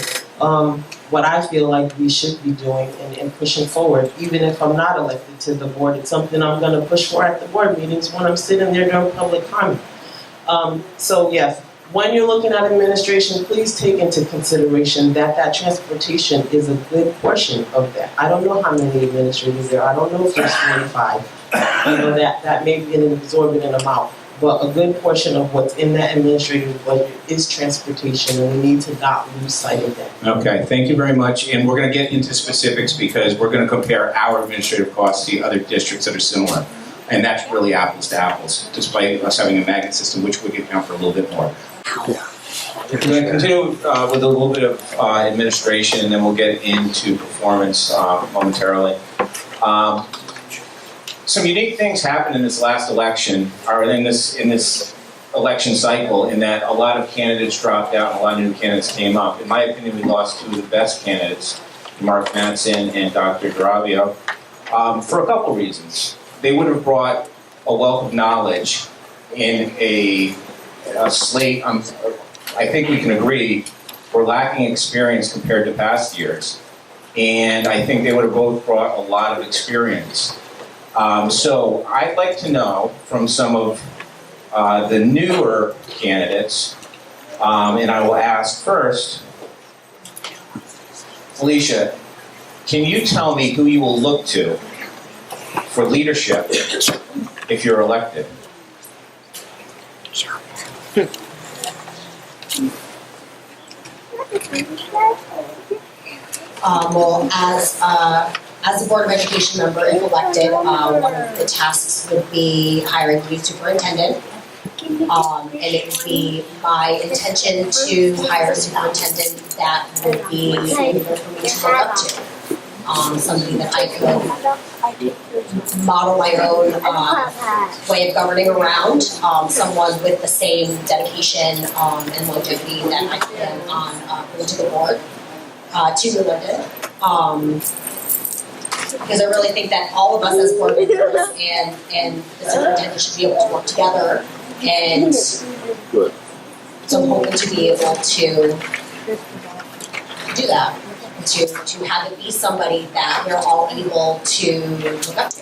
What I feel like we should be doing and pushing forward, even if I'm not elected to the board, it's something I'm gonna push for at the board meetings when I'm sitting there during public comment. So yes, when you're looking at administration, please take into consideration that that transportation is a good portion of that. I don't know how many administrators there are. I don't know if there's 45. You know, that may be an exorbitant amount. But a good portion of what's in that administrative budget is transportation, and we need to not lose sight of that.
Okay, thank you very much. And we're going to get into specifics because we're going to compare our administrative costs to other districts that are similar. And that's really apples to apples, despite us having a magnet system, which we can account for a little bit more. We're going to continue with a little bit of administration, and then we'll get into performance momentarily. Some unique things happened in this last election, or in this election cycle, in that a lot of candidates dropped out and a lot of new candidates came up. In my opinion, we lost two of the best candidates, Mark Mattson and Dr. Garavio, for a couple reasons. They would have brought a wealth of knowledge in a slate. I think we can agree we're lacking experience compared to past years, and I think they would have both brought a lot of experience. So I'd like to know from some of the newer candidates, and I will ask first, Felicia, can you tell me who you will look to for leadership if you're elected?
Well, as a Board of Education member, if elected, one of the tasks would be hiring a new superintendent. And it would be my intention to hire a superintendent that would be able for me to look up to. Somebody that I could model my own way of governing around, someone with the same dedication and longevity that I plan on bringing to the board, to New London. Because I really think that all of us as board members and the superintendent should be able to work together, and so I'm hoping to be able to do that. to have it be somebody that we're all able to look up to.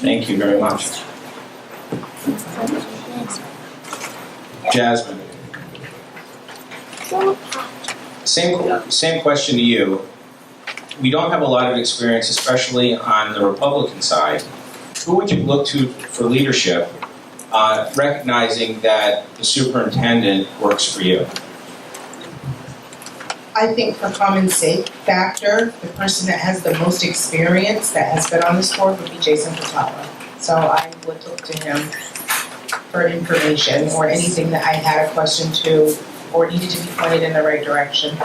Thank you very much. Jasmine. Same question to you. We don't have a lot of experience, especially on the Republican side. Who would you look to for leadership, recognizing that the superintendent works for you?
I think for common sake factor, the person that has the most experience that has been on this board would be Jason Patala. So I would look to him for information or anything that I had a question to or needed to be pointed in the right direction.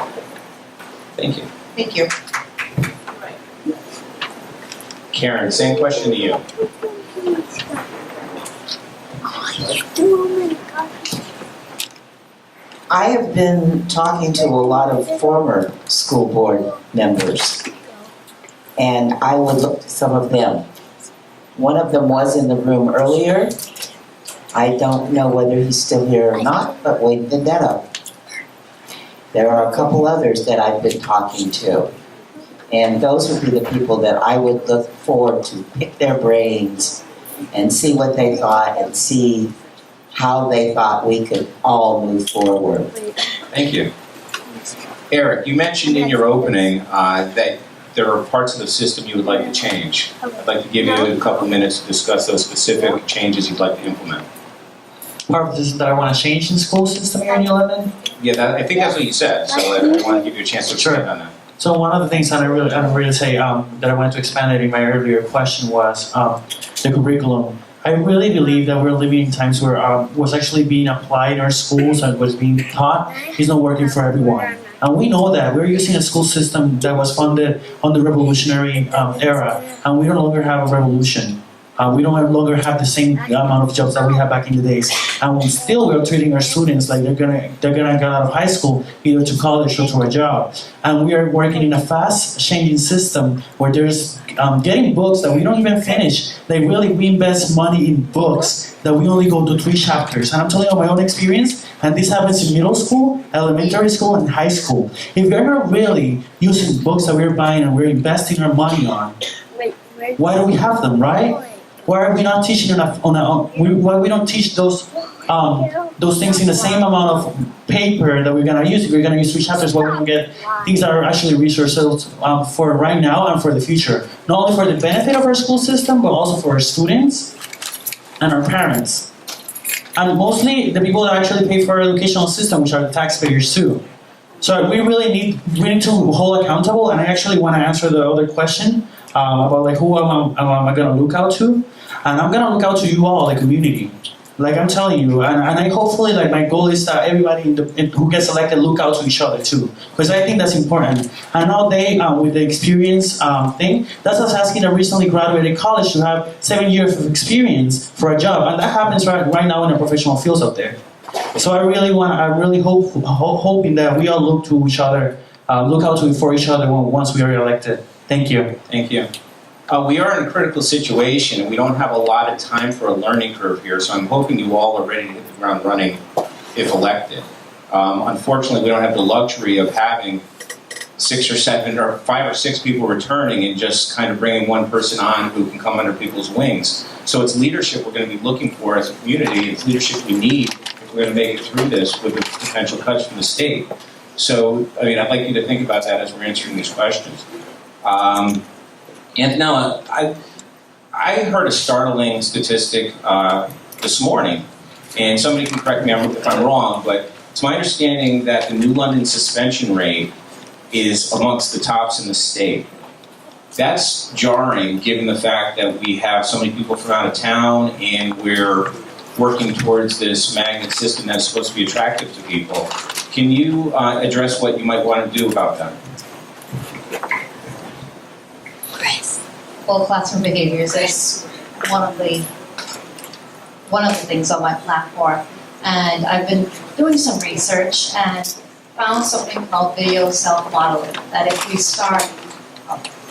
Thank you.
Thank you.
Karen, same question to you.
I have been talking to a lot of former school board members, and I would look to some of them. One of them was in the room earlier. I don't know whether he's still here or not, but Wade Vendetta. There are a couple others that I've been talking to, and those would be the people that I would look forward to pick their brains and see what they thought and see how they thought we could all move forward.
Thank you. Eric, you mentioned in your opening that there are parts of the system you would like to change. I'd like to give you a couple minutes to discuss those specific changes you'd like to implement.
Part of this that I want to change in the school system here in New London.
Yeah, I think that's what you said, so I want to give you a chance to expand on that.
So one of the things that I really say that I wanted to expand it in my earlier question was the curriculum. I really believe that we're living in times where what's actually being applied in our schools and what's being taught is not working for everyone. And we know that. We're using a school system that was funded on the revolutionary era, and we no longer have a revolution. We no longer have the same amount of jobs that we had back in the days, and we're treating our students like they're gonna get out of high school, either to college or to a job. And we are working in a fast-changing system where there's getting books that we don't even finish. We invest money in books that we only go to 3 chapters. And I'm telling you my own experience, and this happens in middle school, elementary school, and high school. If we're not really using books that we're buying and we're investing our money on, why do we have them, right? Why are we not teaching enough why we don't teach those things in the same amount of paper that we're gonna use? If we're gonna use 3 chapters, why we don't get things that are actually resources for right now and for the future? Not only for the benefit of our school system, but also for our students and our parents. And mostly the people that actually pay for our educational system, which are the taxpayers too. So we need to hold accountable, and I actually want to answer the other question about like who am I going to look out to? And I'm going to look out to you all, the community. Like I'm telling you, and I hopefully like my goal is that everybody who gets elected look out to each other too, because I think that's important. And now with the experience thing, that's us asking a recently graduated college to have 7 years of experience for a job, and that happens right now in the professional fields out there. So I really hoping that we all look to each other, look out for each other once we are elected. Thank you.
Thank you. We are in a critical situation, and we don't have a lot of time for a learning curve here, so I'm hoping you all are ready to hit the ground running if elected. Unfortunately, we don't have the luxury of having 6 or 7 or 5 or 6 people returning and just kind of bringing one person on who can come under people's wings. So it's leadership we're going to be looking for as a community. It's leadership we need if we're going to make it through this with the potential cuts from the state. So, I'd like you to think about that as we're answering these questions. And now, I heard a startling statistic this morning, and somebody can correct me if I'm wrong, but it's my understanding that the New London suspension rate is amongst the tops in the state. That's jarring, given the fact that we have so many people from out of town, and we're working towards this magnet system that's supposed to be attractive to people. Can you address what you might want to do about that?
Well, classroom behaviors is one of the things on my platform, and I've been doing some research and found something called video self-modeling. That if we start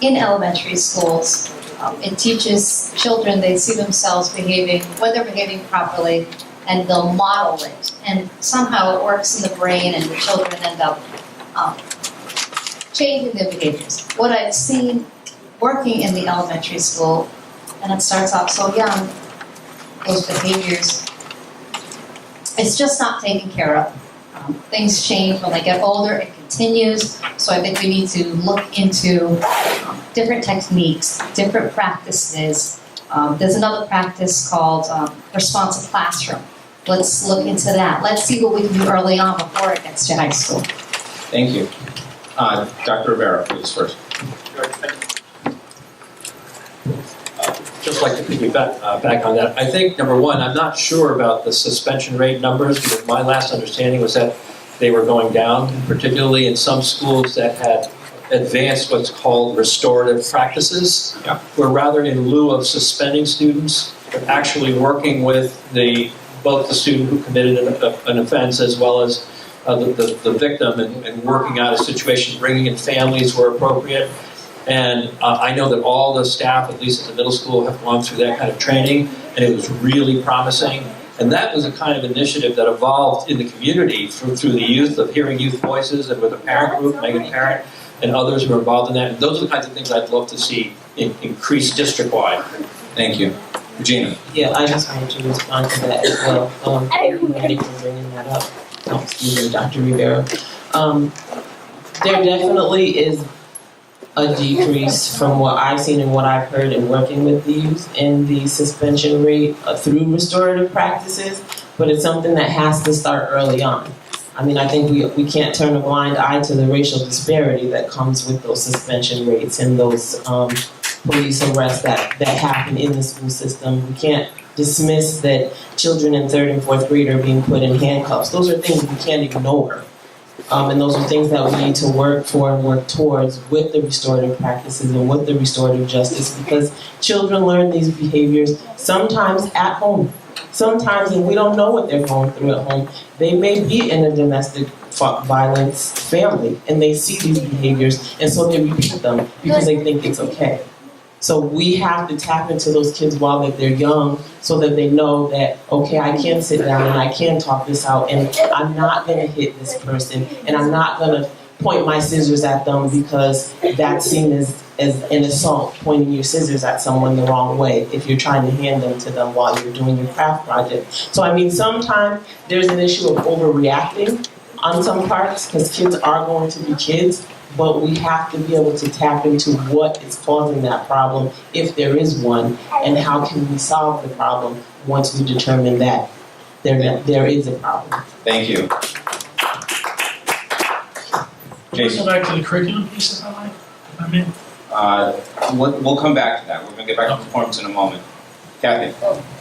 in elementary schools, it teaches children, they see themselves behaving, when they're behaving properly, and they'll model it, and somehow it works in the brain, and the children end up changing their behaviors. What I've seen working in the elementary school, and it starts off so young, those behaviors, it's just not taken care of. Things change when they get older, it continues, so I think we need to look into different techniques, different practices. There's another practice called responsive classroom. Let's look into that. Let's see what we can do early on before it gets to high school.
Thank you. Dr. Rivera, please, first.
Just like to piggyback back on that. I think, number one, I'm not sure about the suspension rate numbers, because my last understanding was that they were going down, particularly in some schools that had advanced what's called restorative practices, where rather in lieu of suspending students, they're actually working with both the student who committed an offense as well as the victim and working out a situation, bringing in families where appropriate. And I know that all the staff, at least at the middle school, have gone through that kind of training, and it was really promising. And that was a kind of initiative that evolved in the community through the youth, of hearing youth voices, and with a parent group, Megan Parent, and others who are involved in that. And those are the kinds of things I'd love to see increase district-wide.
Thank you. Regina.
Yeah, I just wanted to respond to that as well. Thank you for bringing that up. Excuse me, Dr. Rivera. There definitely is a decrease from what I've seen and what I've heard in working with the youth in the suspension rate through restorative practices, but it's something that has to start early on. I mean, I think we can't turn a blind eye to the racial disparity that comes with those suspension rates and those police arrests that happen in the school system. We can't dismiss that children in 3rd and 4th grade are being put in handcuffs. Those are things we can't ignore. And those are things that we need to work for and work towards with the restorative practices and with the restorative justice, because children learn these behaviors sometimes at home. Sometimes, and we don't know what they're going through at home. They may be in a domestic violence family, and they see these behaviors, and so they repeat them because they think it's okay. So we have to tap into those kids while they're young, so that they know that, okay, I can sit down and I can talk this out, and I'm not going to hit this person, and I'm not going to point my scissors at them, because that's seen as an assault, pointing your scissors at someone the wrong way if you're trying to hand them to them while you're doing your craft project. So I mean, sometimes there's an issue of overreacting on some parts, because kids are going to be kids, but we have to be able to tap into what is causing that problem, if there is one, and how can we solve the problem once we determine that there is a problem.
Thank you.
Let's go back to the curriculum piece, if I may.
We'll come back to that. We're going to get back to performance in a moment. Kathy.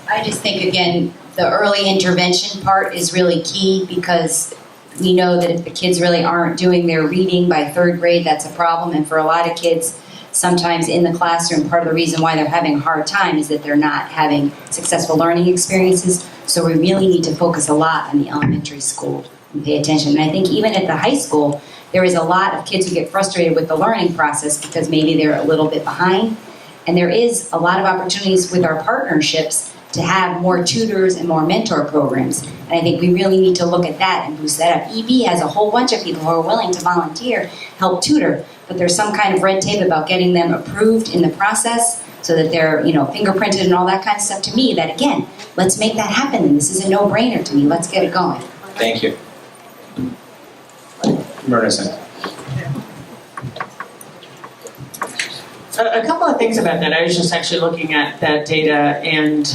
I just think, again, the early intervention part is really key, because we know that if the kids really aren't doing their reading by 3rd grade, that's a problem. And for a lot of kids, sometimes in the classroom, part of the reason why they're having a hard time is that they're not having successful learning experiences. So we really need to focus a lot on the elementary school and pay attention. And I think even at the high school, there is a lot of kids who get frustrated with the learning process because maybe they're a little bit behind. And there is a lot of opportunities with our partnerships to have more tutors and more mentor programs. And I think we really need to look at that and boost that up. EB has a whole bunch of people who are willing to volunteer, help tutor, but there's some kind of red tape about getting them approved in the process so that they're, fingerprinted and all that kind of stuff. To me, that again, let's make that happen. And this is a no-brainer to me. Let's get it going.
Thank you. Myrna.
A couple of things about that. I was just actually looking at that data, and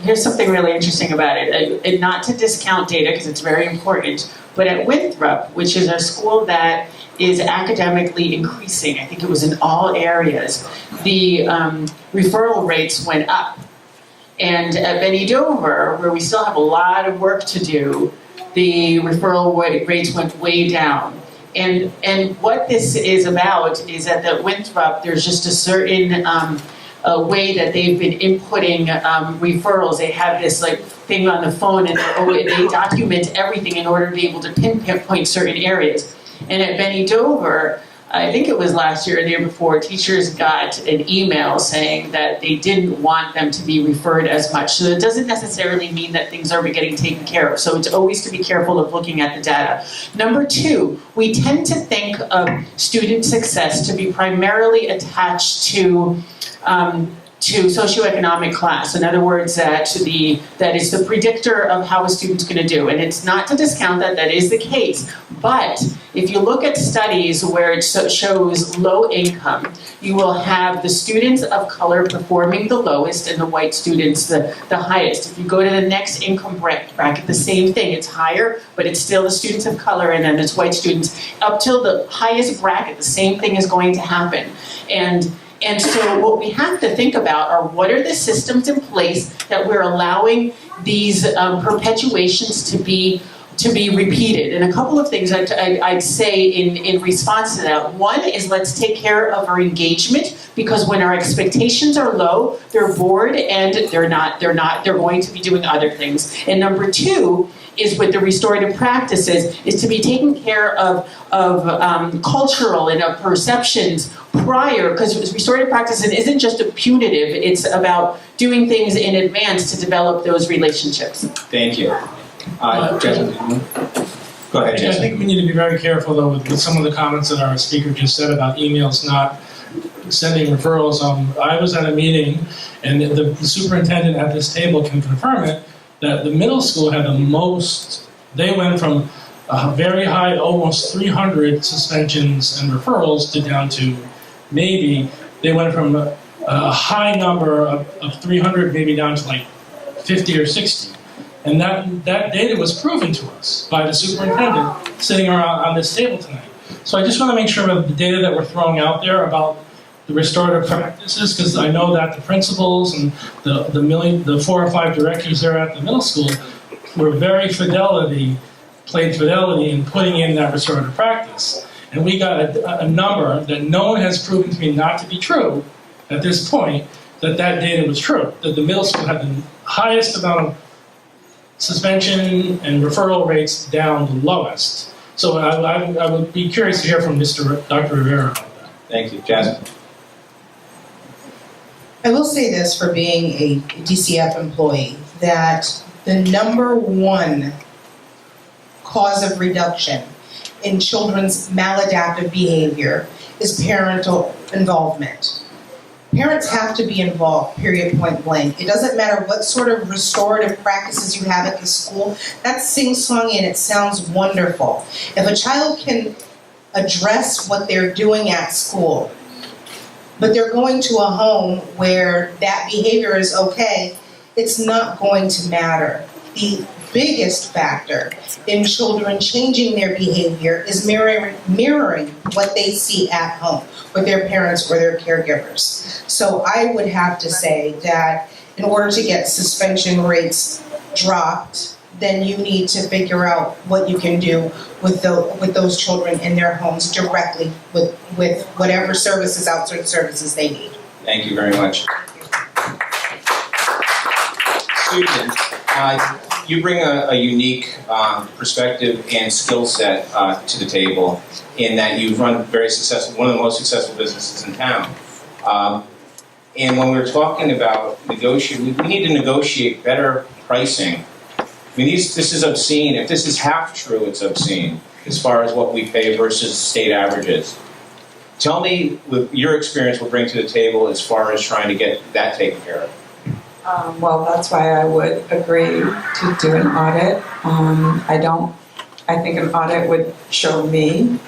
here's something really interesting about it. And not to discount data, because it's very important, but at Winthrop, which is a school that is academically increasing, I think it was in all areas, the referral rates went up. And at Benny Dover, where we still have a lot of work to do, the referral rates went way down. And what this is about is that at Winthrop, there's just a certain way that they've been inputting referrals. They have this thing on the phone, and they document everything in order to be able to pinpoint certain areas. And at Benny Dover, I think it was last year or the year before, teachers got an email saying that they didn't want them to be referred as much. So it doesn't necessarily mean that things are getting taken care of. So it's always to be careful of looking at the data. Number two, we tend to think of student success to be primarily attached to socioeconomic class. In other words, that is the predictor of how a student's going to do. And it's not to discount that, that is the case. But if you look at studies where it shows low income, you will have the students of color performing the lowest and the white students the highest. If you go to the next income bracket, the same thing. It's higher, but it's still the students of color and then it's white students. Up till the highest bracket, the same thing is going to happen. And so what we have to think about are what are the systems in place that we're allowing these perpetuations to be repeated. And a couple of things I'd say in response to that. One is let's take care of our engagement, because when our expectations are low, they're bored and they're going to be doing other things. And number two is with the restorative practices is to be taking care of cultural and of perceptions prior, because restorative practice isn't just a punitive, it's about doing things in advance to develop those relationships.
Thank you. Jasmine, go ahead, Jasmine.
I think we need to be very careful, though, with some of the comments that our speaker just said about emails not sending referrals. I was at a meeting, and the superintendent at this table can confirm it, that the middle school had the most. They went from a very high, almost 300 suspensions and referrals to down to maybe, they went from a high number of 300 maybe down to like 50 or 60. And that data was proven to us by the superintendent sitting around on this table tonight. So I just want to make sure that the data that we're throwing out there about the restorative practices, because I know that the principals and the 4 or 5 directors there at the middle school were played fidelity in putting in that restorative practice. And we got a number that no one has proven to me not to be true at this point, that data was true, that the middle school had the highest amount of suspension and referral rates down the lowest. So I would be curious to hear from Dr. Rivera about that.
Thank you. Jasmine.
I will say this for being a DCF employee, that the number one cause of reduction in children's maladaptive behavior is parental involvement. Parents have to be involved, period, point blank. It doesn't matter what sort of restorative practices you have at the school. That's sing-songy and it sounds wonderful. If a child can address what they're doing at school, but they're going to a home where that behavior is okay, it's not going to matter. The biggest factor in children changing their behavior is mirroring what they see at home with their parents or their caregivers. So I would have to say that in order to get suspension rates dropped, then you need to figure out what you can do with those children in their homes directly with whatever services, outsourced services they need.
Thank you very much. Susan, you bring a unique perspective and skill set to the table in that you've run one of the most successful businesses in town. And when we're talking about negotiating, we need to negotiate better pricing. I mean, this is obscene. If this is half true, it's obscene as far as what we pay versus state averages. Tell me, with your experience, what bring to the table as far as trying to get that taken care of.
Well, that's why I would agree to do an audit. I think an audit would show me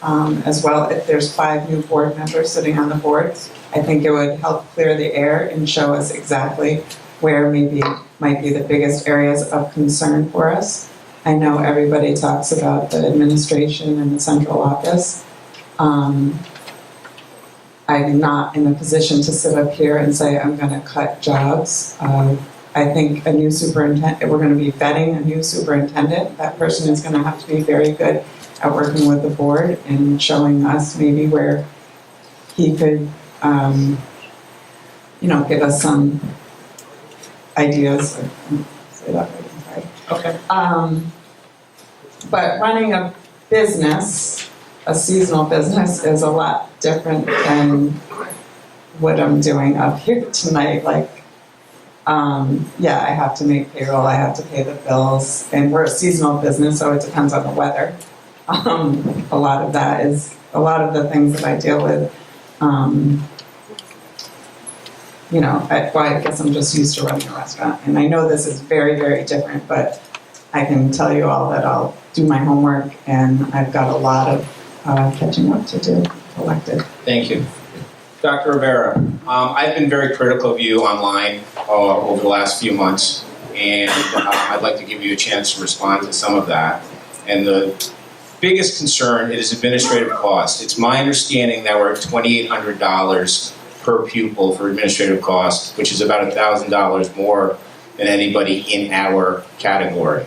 as well, if there's 5 new board members sitting on the boards, I think it would help clear the air and show us exactly where maybe might be the biggest areas of concern for us. I know everybody talks about the administration and the central office. I'm not in a position to sit up here and say I'm going to cut jobs. I think a new superintendent, we're going to be vetting a new superintendent. That person is going to have to be very good at working with the board and showing us maybe where he could, give us some ideas. Say that right, I'm sorry.
Okay.
But running a business, a seasonal business is a lot different than what I'm doing up here tonight. Like, yeah, I have to make payroll, I have to pay the bills, and we're a seasonal business, so it depends on the weather. A lot of the things that I deal with. You know, I guess I'm just used to running a restaurant, and I know this is very, very different, but I can tell you all that I'll do my homework, and I've got a lot of catching up to do, elected.
Thank you. Dr. Rivera, I've been very critical of you online over the last few months, and I'd like to give you a chance to respond to some of that. And the biggest concern is administrative cost. It's my understanding that we're at $2,800 per pupil for administrative costs, which is about $1,000 more than anybody in our category.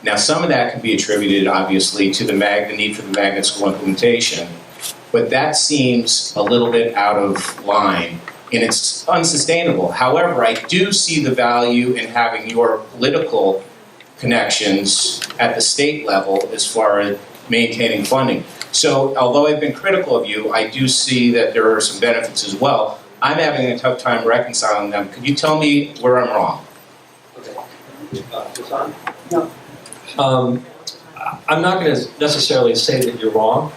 Now, some of that can be attributed, obviously, to the need for the magnet school implementation, but that seems a little bit out of line, and it's unsustainable. However, I do see the value in having your political connections at the state level as far as maintaining funding. So, although I've been critical of you, I do see that there are some benefits as well. I'm having a tough time reconciling them. Could you tell me where I'm wrong?
No. I'm not going to necessarily say that you're wrong.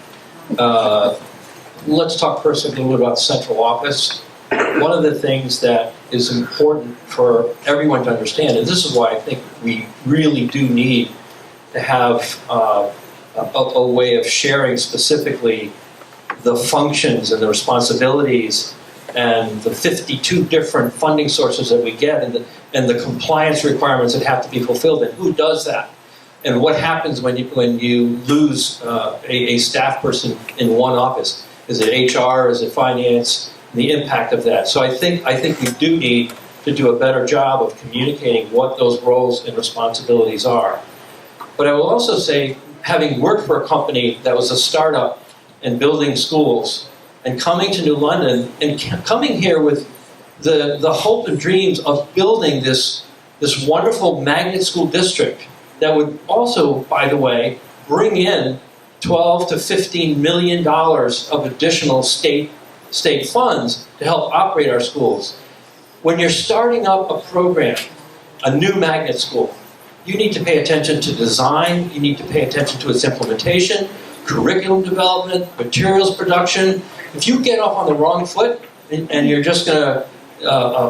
Let's talk first a little bit about the central office. One of the things that is important for everyone to understand, and this is why I think we really do need to have a way of sharing specifically the functions and the responsibilities and the 52 different funding sources that we get and the compliance requirements that have to be fulfilled, and who does that, and what happens when you lose a staff person in one office. Is it HR? Is it finance? The impact of that. So I think we do need to do a better job of communicating what those roles and responsibilities are. But I will also say, having worked for a company that was a startup and building schools, and coming to New London and coming here with the hope and dreams of building this wonderful magnet school district that would also, by the way, bring in $12 to $15 million of additional state funds to help operate our schools. When you're starting up a program, a new magnet school, you need to pay attention to design, you need to pay attention to its implementation, curriculum development, materials production. If you get off on the wrong foot and you're just going to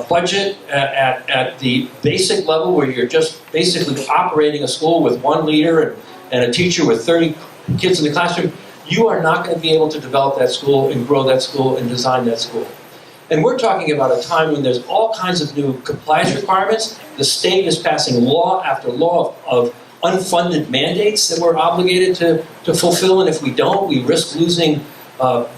budget at the basic level where you're just basically operating a school with one leader and a teacher with 30 kids in the classroom, you are not going to be able to develop that school and grow that school and design that school. And we're talking about a time when there's all kinds of new compliance requirements. The state is passing law after law of unfunded mandates that we're obligated to fulfill, and if we don't, we risk losing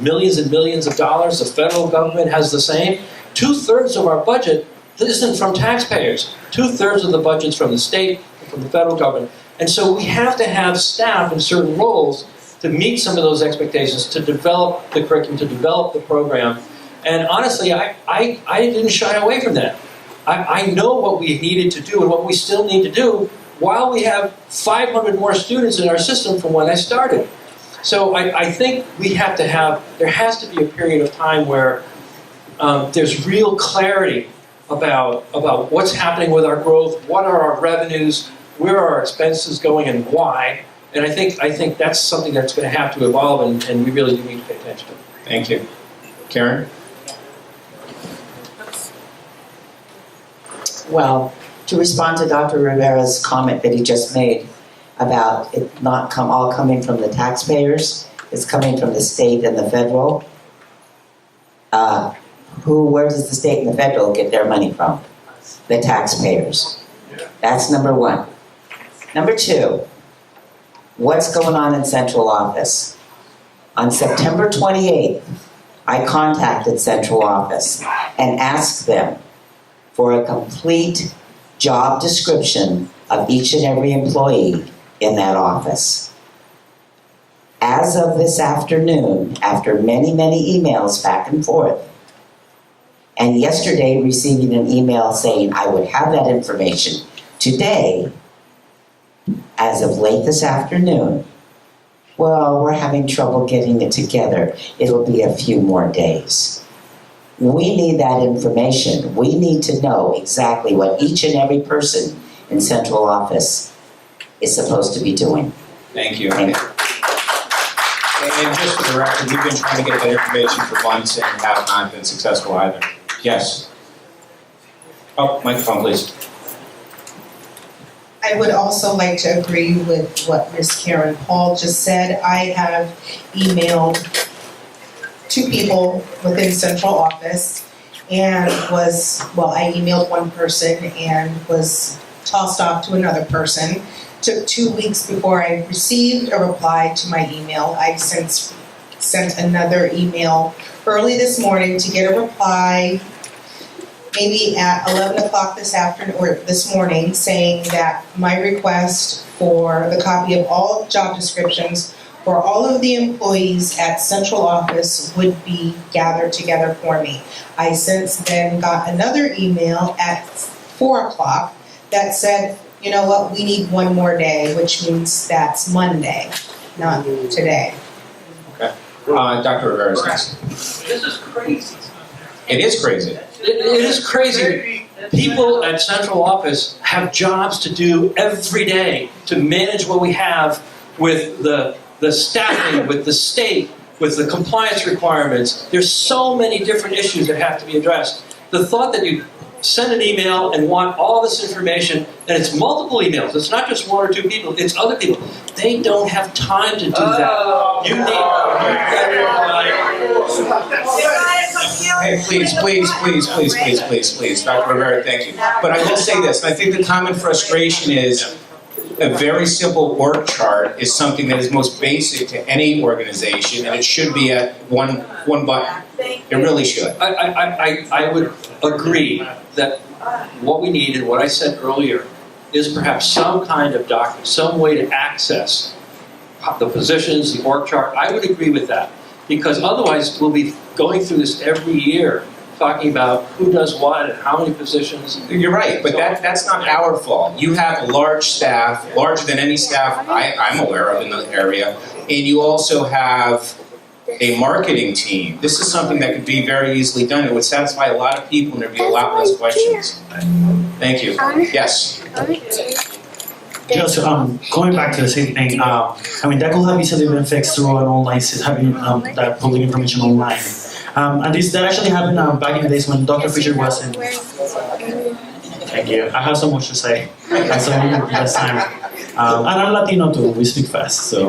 millions and millions of dollars. The federal government has the same. 2/3 of our budget isn't from taxpayers. 2/3 of the budget's from the state and from the federal government. And so we have to have staff in certain roles to meet some of those expectations, to develop the curriculum, to develop the program. And honestly, I didn't shy away from that. I know what we needed to do and what we still need to do while we have 500 more students in our system from when I started. So I think there has to be a period of time where there's real clarity about what's happening with our growth, what are our revenues, where are our expenses going, and why. And I think that's something that's going to have to evolve, and we really do need to pay attention to it.
Thank you. Karen?
Well, to respond to Dr. Rivera's comment that he just made about it not all coming from the taxpayers, it's coming from the state and the federal. Where does the state and the federal get their money from? The taxpayers. That's number one. Number two, what's going on in central office? On September 28th, I contacted central office and asked them for a complete job description of each and every employee in that office. As of this afternoon, after many, many emails back and forth, and yesterday receiving an email saying I would have that information today, as of late this afternoon, well, we're having trouble getting it together. It'll be a few more days. We need that information. We need to know exactly what each and every person in central office is supposed to be doing.
Thank you. And just for the record, we've been trying to get that information for months and have not been successful either. Yes. Oh, microphone, please.
I would also like to agree with what Ms. Karen Paul just said. I have emailed 2 people within central office and I emailed one person and was tossed off to another person. Took 2 weeks before I received a reply to my email. I've since sent another email early this morning to get a reply, maybe at 11 o'clock this afternoon or this morning, saying that my request for the copy of all job descriptions for all of the employees at central office would be gathered together for me. I since then got another email at 4 o'clock that said, you know what, we need one more day, which means that's Monday, not today.
Okay. Dr. Rivera is next.
This is crazy.
It is crazy.
It is crazy. People at central office have jobs to do every day to manage what we have with the staffing, with the state, with the compliance requirements. There's so many different issues that have to be addressed. The thought that you send an email and want all this information, and it's multiple emails, it's not just 1 or 2 people, it's other people. They don't have time to do that. You need...
Hey, please, Dr. Rivera, thank you. But I will say this, I think the common frustration is a very simple org chart is something that is most basic to any organization, and it should be at one button. It really should.
I would agree that what we need, and what I said earlier, is perhaps some kind of document, some way to access the positions, the org chart. I would agree with that, because otherwise we'll be going through this every year, talking about who does what and how many positions.
You're right, but that's not our fault. You have a large staff, larger than any staff I'm aware of in the area, and you also have a marketing team. This is something that could be very easily done. It would satisfy a lot of people and there'd be a lot less questions. Thank you. Yes?
Just going back to the same thing, I mean, that could have easily been fixed through an online system, having that public information online. And that actually happened back in the days when Dr. Fisher was in. Thank you. I have so much to say. I so less time. And I'm Latino too. We speak fast. So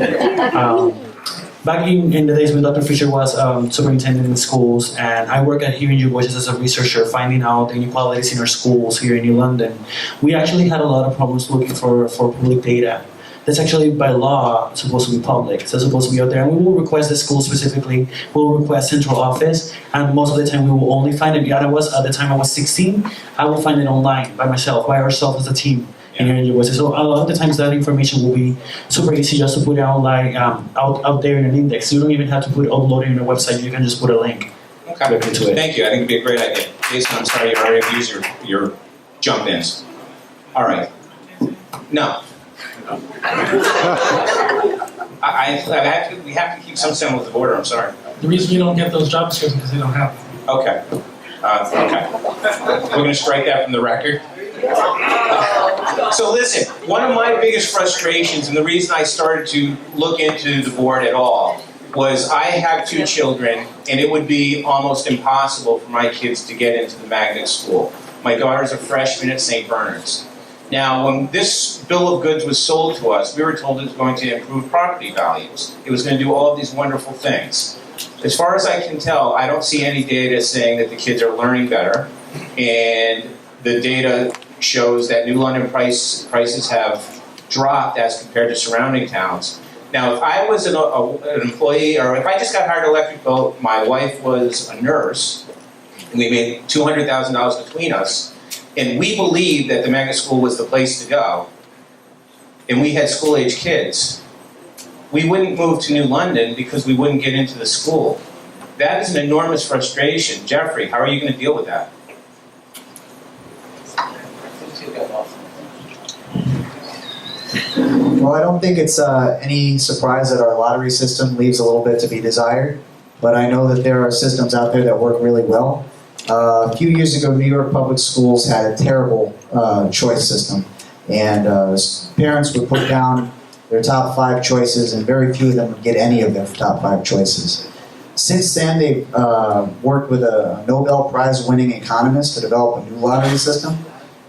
back in the days when Dr. Fisher was superintendent in schools, and I work at Hearing Your Voices as a researcher, finding out the inequalities in our schools here in New London, we actually had a lot of problems looking for public data. That's actually by law supposed to be public. So it's supposed to be out there. And we will request the school specifically, we'll request central office, and most of the time we will only find it. At the time I was 16, I will find it online by myself, by ourselves as a team. In Hearing Your Voices. So a lot of the times that information will be super easy just to put it online, out there in an index. You don't even have to upload it on a website. You can just put a link directly to it.
Thank you. I think it'd be a great idea. Jason, I'm sorry you already have used your jump-ins. All right. No. We have to keep some semblance of order. I'm sorry.
The reason you don't get those job descriptions is because they don't have them.
Okay. Okay. We're going to strike that from the record. So listen, one of my biggest frustrations, and the reason I started to look into the board at all, was I have 2 children, and it would be almost impossible for my kids to get into the magnet school. My daughter's a freshman at St. Bernard's. Now, when this bill of goods was sold to us, we were told it was going to improve property values. It was going to do all of these wonderful things. As far as I can tell, I don't see any data saying that the kids are learning better, and the data shows that New London prices have dropped as compared to surrounding towns. Now, if I was an employee, or if I just got hired electric bill, my wife was a nurse, and we made $200,000 between us, and we believed that the magnet school was the place to go, and we had school-age kids, we wouldn't move to New London because we wouldn't get into the school. That is an enormous frustration. Jeffrey, how are you going to deal with that?
Well, I don't think it's any surprise that our lottery system leaves a little bit to be desired, but I know that there are systems out there that work really well. A few years ago, New York Public Schools had a terrible choice system, and parents would put down their top 5 choices, and very few of them would get any of their top 5 choices. Since then, they've worked with a Nobel Prize-winning economist to develop a new lottery system,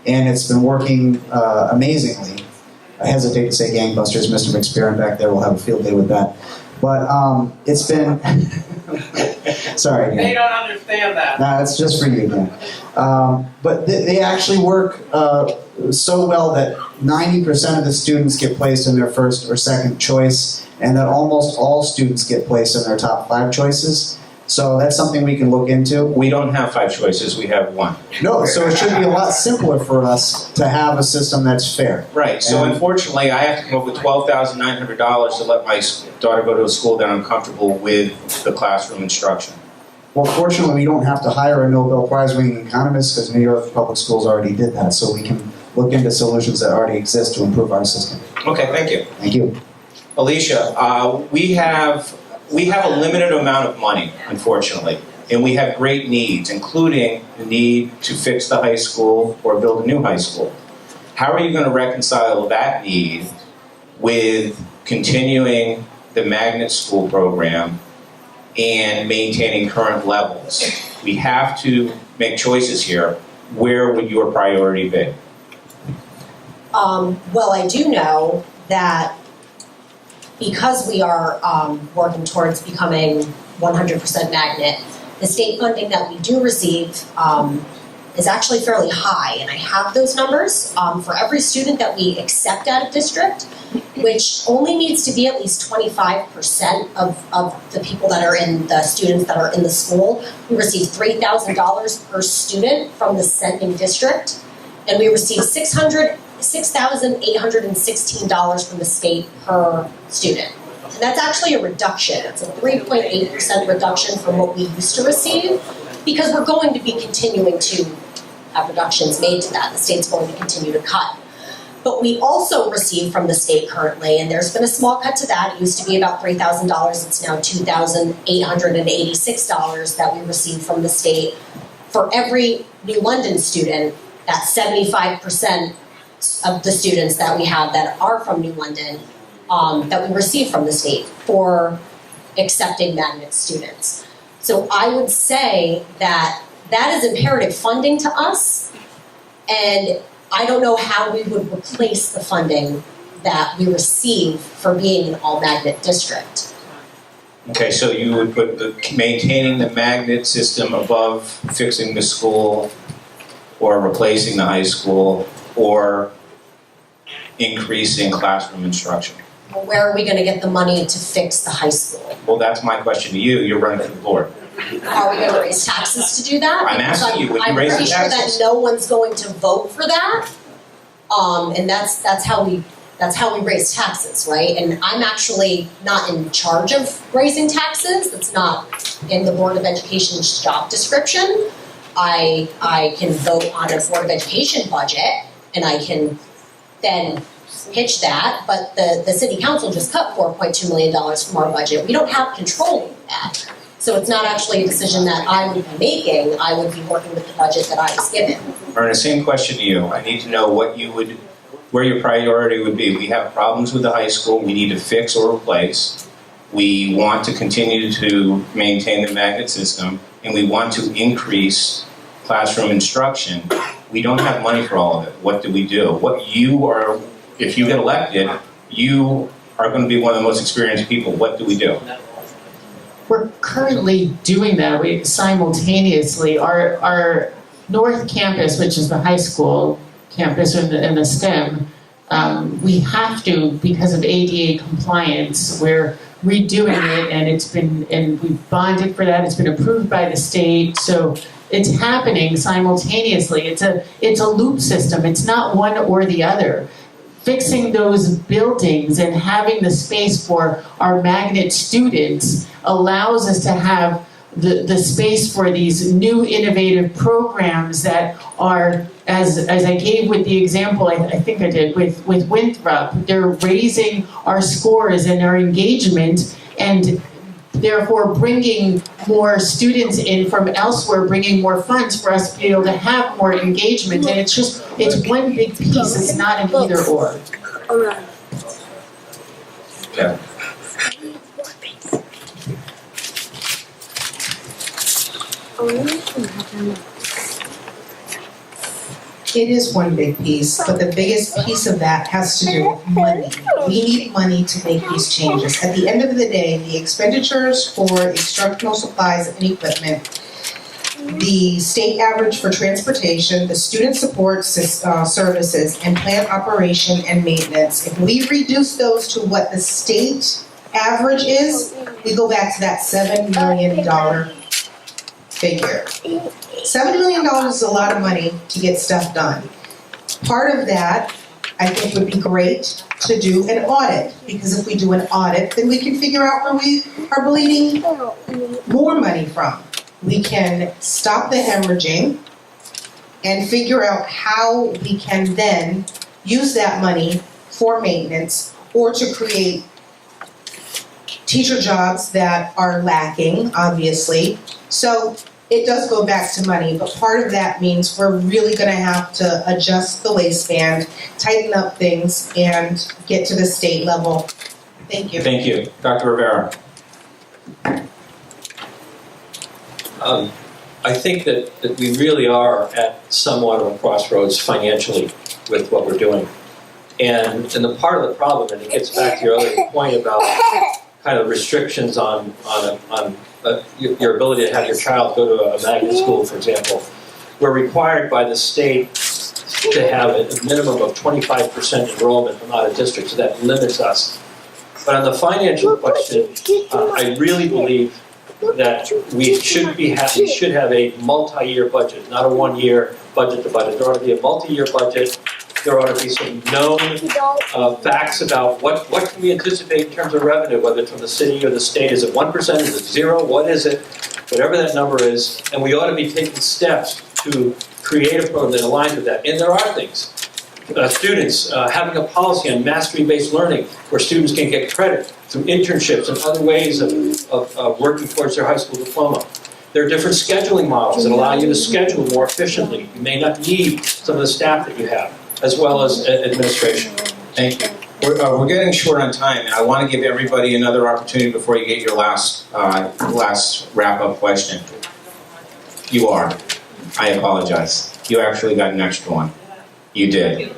and it's been working amazingly. I hesitate to say gangbusters. Mr. McSpearin back there will have a field day with that. But it's been... Sorry, Dan.
They don't understand that.
No, it's just for you, Dan. But they actually work so well that 90% of the students get placed in their first or second choice, and that almost all students get placed in their top 5 choices. So that's something we can look into.
We don't have 5 choices, we have 1.
No, so it should be a lot simpler for us to have a system that's fair.
Right, so unfortunately, I have to come up with $12,900 to let my daughter go to a school that I'm comfortable with the classroom instruction.
Well, fortunately, we don't have to hire a Nobel Prize-winning economist because New York Public Schools already did that, so we can look into solutions that already exist to improve our system.
Okay, thank you.
Thank you.
Alicia, we have a limited amount of money, unfortunately, and we have great needs, including the need to fix the high school or build a new high school. How are you going to reconcile that need with continuing the magnet school program and maintaining current levels? We have to make choices here. Where would your priority be?
Well, I do know that because we are working towards becoming 100% magnet, the state funding that we do receive is actually fairly high, and I have those numbers for every student that we accept out of district, which only needs to be at least 25% of the people that are in the students that are in the school. We receive $3,000 per student from the sending district, and we receive $6,816 from the state per student. And that's actually a reduction. It's a 3.8% reduction from what we used to receive, because we're going to be continuing to have reductions made to that. The state's going to continue to cut. But we also receive from the state currently, and there's been a small cut to that. It used to be about $3,000. It's now $2,886 that we receive from the state. For every New London student, that's 75% of the students that we have that are from New London that we receive from the state for accepting magnet students. So I would say that that is imperative funding to us, and I don't know how we would replace the funding that we receive for being an all-magnet district.
Okay, so you would put maintaining the magnet system above fixing the school or replacing the high school or increasing classroom instruction.
Well, where are we going to get the money to fix the high school?
Well, that's my question to you. You're running for the board.
Are we going to raise taxes to do that?
I'm asking you, would you raise the
I'm pretty sure that
taxes?
no one's going to vote for that. And that's how we raise taxes, right? And I'm actually not in charge of raising taxes. That's not in the Board of Education's job description. I can vote on a Board of Education budget, and I can then pitch that, but the city council just cut $4.2 million from our budget. We don't have control over that. So it's not actually a decision that I would be making. I would be working with the budget that I was given.
Erna, same question to you. I need to know where your priority would be. We have problems with the high school. We need to fix or replace. We want to continue to maintain the magnet system, and we want to increase classroom instruction. We don't have money for all of it. What do we do? If you get elected, you are going to be one of the most experienced people. What do we do?
We're currently doing that. We simultaneously, our North Campus, which is the high school campus in the STEM, we have to, because of ADA compliance, we're redoing it, and we've bonded for that. It's been approved by the state, so it's happening simultaneously. It's a loop system. It's not one or the other. Fixing those buildings and having the space for our magnet students allows us to have the space for these new innovative programs that are, as I gave with the example, I think I did, with Winthrop, they're raising our scores and our engagement, and therefore bringing more students in from elsewhere, bringing more funds for us to be able to have more engagement. And it's one big piece, it's not an either or.
Yeah.
It is one big piece, but the biggest piece of that has to do with money. We need money to make these changes. At the end of the day, the expenditures for instructional supplies and equipment, the state average for transportation, the student support services, and plant operation and maintenance, if we reduce those to what the state average is, we go back to that $7 million figure. $7 million is a lot of money to get stuff done. Part of that, I think, would be great to do an audit, because if we do an audit, then we can figure out where we are bleeding more money from. We can stop the hemorrhaging and figure out how we can then use that money for maintenance or to create teacher jobs that are lacking, obviously. So it does go back to money, but part of that means we're really going to have to adjust the waistband, tighten up things, and get to the state level. Thank you.
Thank you. Dr. Rivera.
I think that we really are at somewhat of a crossroads financially with what we're doing. And the part of the problem, and it gets back to your other point about kind of restrictions on your ability to have your child go to a magnet school, for example. We're required by the state to have a minimum of 25% enrollment from out of district, so that limits us. But on the financial question, I really believe that we should have a multi-year budget, not a one-year budget to budget. There ought to be a multi-year budget. There ought to be some known facts about what can we anticipate in terms of revenue, whether it's from the city or the state. Is it 1%? Is it 0? What is it? Whatever that number is. And we ought to be taking steps to create a program that aligns with that. And there are things. Students having a policy on mastery-based learning where students can get credit through internships and other ways of working towards their high school diploma. There are different scheduling models that allow you to schedule more efficiently. You may not need some of the staff that you have, as well as administration.
Thank you. We're getting short on time, and I want to give everybody another opportunity before you get your last wrap-up question. You are. I apologize. You actually got an extra one. You did.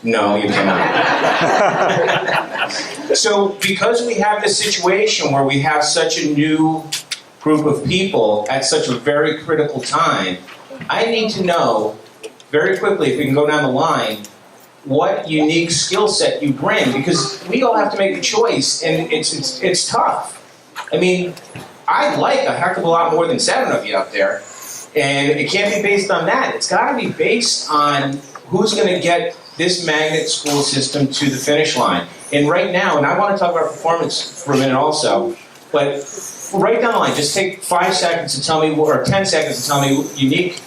No, you cannot. So, because we have this situation where we have such a new group of people at such a very critical time, I need to know very quickly, if we can go down the line, what unique skill set you bring, because we all have to make a choice, and it's tough. I mean, I'd like a heck of a lot more than 7 of you up there, and it can't be based on that. It's got to be based on who's going to get this magnet school system to the finish line. And right now, and I want to talk about performance for a minute also, but right down the line, just take 5 seconds to tell me, or 10 seconds to tell me unique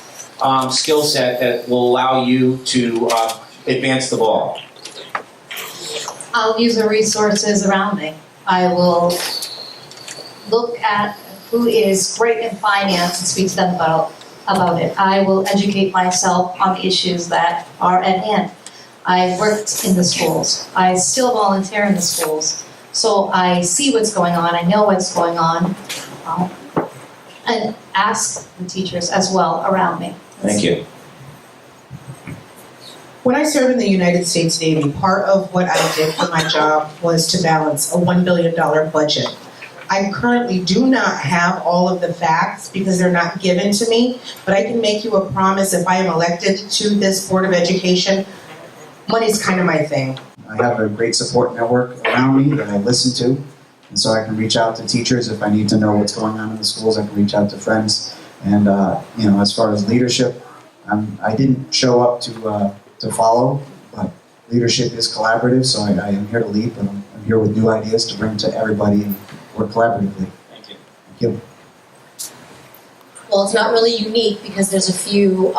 skill set that will allow you to advance the ball.
I'll use the resources around me. I will look at who is great in finance and speak to them about it. I will educate myself on the issues that are at hand. I worked in the schools. I still volunteer in the schools. So I see what's going on. I know what's going on. And ask the teachers as well around me.
Thank you.
When I served in the United States Navy, part of what I did for my job was to balance a $1 billion budget. I currently do not have all of the facts because they're not given to me, but I can make you a promise if I am elected to this Board of Education, money's kind of my thing.
I have a great support network around me that I listen to, and so I can reach out to teachers if I need to know what's going on in the schools. I can reach out to friends, and as far as leadership, I didn't show up to follow, but leadership is collaborative, so I am here to lead, but I'm here with new ideas to bring to everybody and work collaboratively.
Thank you.
Thank you.
well, it's not really unique because there's a few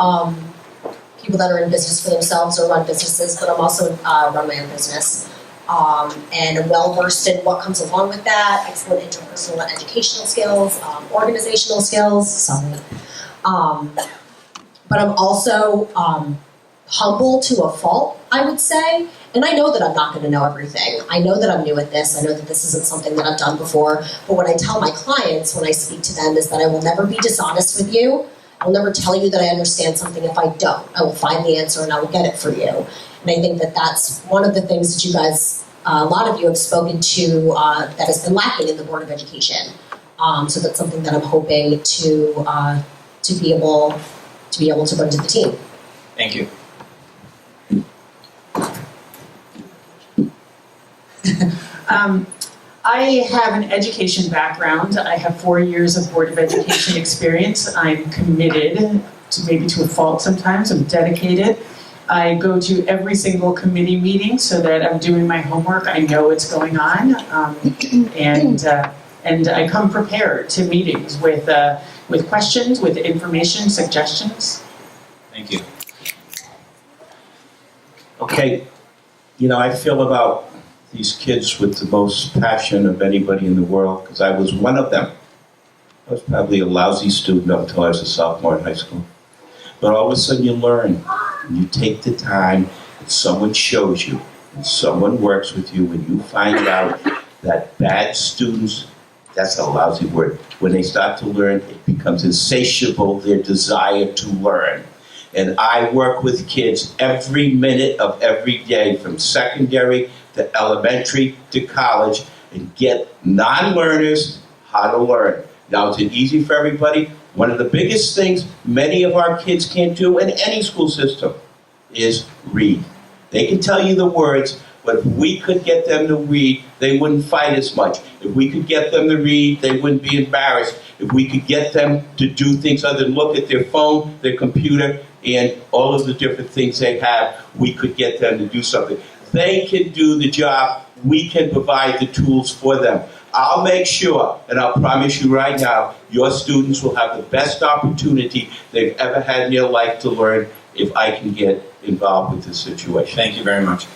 people that are in business for themselves or run businesses, but I'm also run my own business. And I'm well versed in what comes along with that, excellent interpersonal and educational skills, organizational skills, but I'm also humble to a fault, I would say. And I know that I'm not going to know everything. I know that I'm new at this. I know that this isn't something that I've done before. But what I tell my clients when I speak to them is that I will never be dishonest with you. I'll never tell you that I understand something if I don't. I will find the answer and I will get it for you. And I think that that's one of the things that you guys, a lot of you have spoken to that has been lacking in the Board of Education. So that's something that I'm hoping to be able to bring to the team.
Thank you.
I have an education background. I have 4 years of Board of Education experience. I'm committed to maybe to a fault sometimes. I'm dedicated. I go to every single committee meeting so that I'm doing my homework. I know what's going on, and I come prepared to meetings with questions, with information, suggestions.
Thank you.
Okay, I feel about these kids with the most passion of anybody in the world, because I was one of them. I was probably a lousy student up until I was a sophomore in high school. But all of a sudden you learn, and you take the time, and someone shows you, and someone works with you, and you find out that bad students, that's a lousy word, when they start to learn, it becomes insatiable, their desire to learn. And I work with kids every minute of every day, from secondary to elementary to college, and get non-learners how to learn. Now, is it easy for everybody? One of the biggest things many of our kids can't do in any school system is read. They can tell you the words, but if we could get them to read, they wouldn't fight as much. If we could get them to read, they wouldn't be embarrassed. If we could get them to do things other than look at their phone, their computer, and all of the different things they have, we could get them to do something. They can do the job. We can provide the tools for them. I'll make sure, and I'll promise you right now, your students will have the best opportunity they've ever had in their life to learn if I can get involved with this situation.
Thank you very much.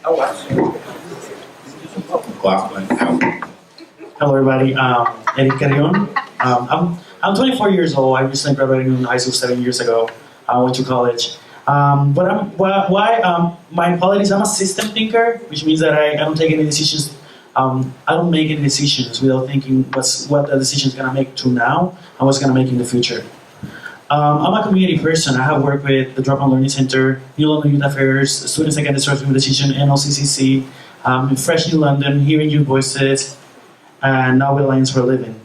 Oh, wow.
Clock went out.
Hello, everybody. Eric Carrion. I'm 24 years old. I recently graduated from high school 7 years ago. I went to college. My qualities, I'm a system thinker, which means that I don't take any decisions. I don't make any decisions without thinking what the decision is going to make to now and what's going to make in the future. I'm a community person. I have worked with the Drop On Learning Center, New London Youth Affairs, Students Against Discrimination, NLCCC, Fresh New London, Hearing Youth Voices, and now with Alliance for a Living.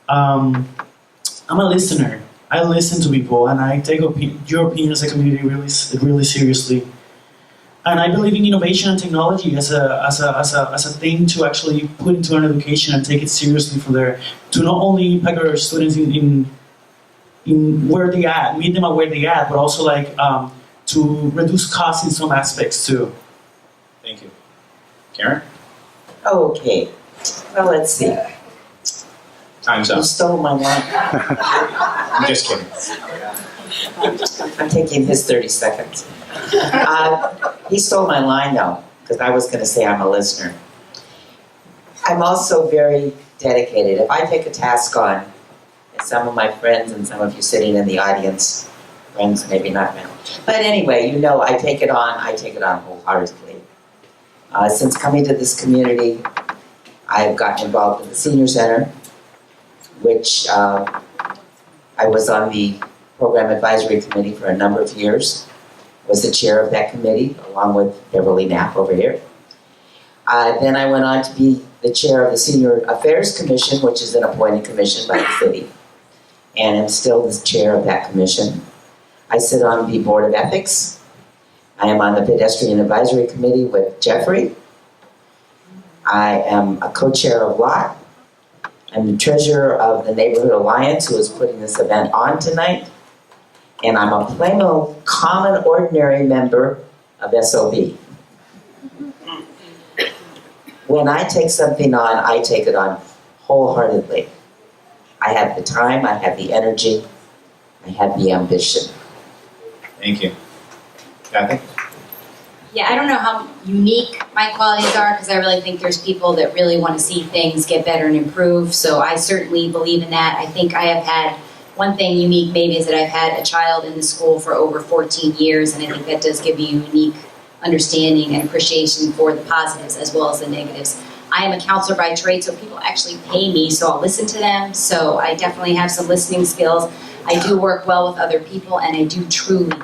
I'm a listener. I listen to people, and I take your opinion as a community really seriously. And I believe in innovation and technology as a thing to actually put into an education and take it seriously from there, to not only impact our students in where they at, meet them at where they at, but also to reduce costs in some aspects too.
Thank you. Karen?
Okay. Well, let's see.
Time's up.
You stole my line.
I'm just kidding.
I'm taking his 30 seconds. He stole my line, though, because I was going to say I'm a listener. I'm also very dedicated. If I take a task on, and some of my friends and some of you sitting in the audience, friends maybe not now, but anyway, I take it on wholeheartedly. Since coming to this community, I've gotten involved with the Senior Center, which I was on the Program Advisory Committee for a number of years, was the chair of that committee, along with Beverly Knapp over here. Then I went on to be the chair of the Senior Affairs Commission, which is an appointed commission by the city, and am still the chair of that commission. I sit on the Board of Ethics. I am on the Pedestrian Advisory Committee with Jeffrey. I am a co-chair of LOT. I'm the treasurer of the Neighborhood Alliance, who is putting this event on tonight. And I'm a plain old common ordinary member of SOB. When I take something on, I take it on wholeheartedly. I have the time, I have the energy, I have the ambition.
Thank you. Kathy?
Yeah, I don't know how unique my qualities are because I really think there's people that really want to see things get better and improve. So I certainly believe in that. I think I have had one thing unique maybe is that I've had a child in the school for over 14 years, and I think that does give you a unique understanding and appreciation for the positives as well as the negatives. I am a counselor by trade, so people actually pay me, so I'll listen to them. So I definitely have some listening skills. I do work well with other people, and I do truly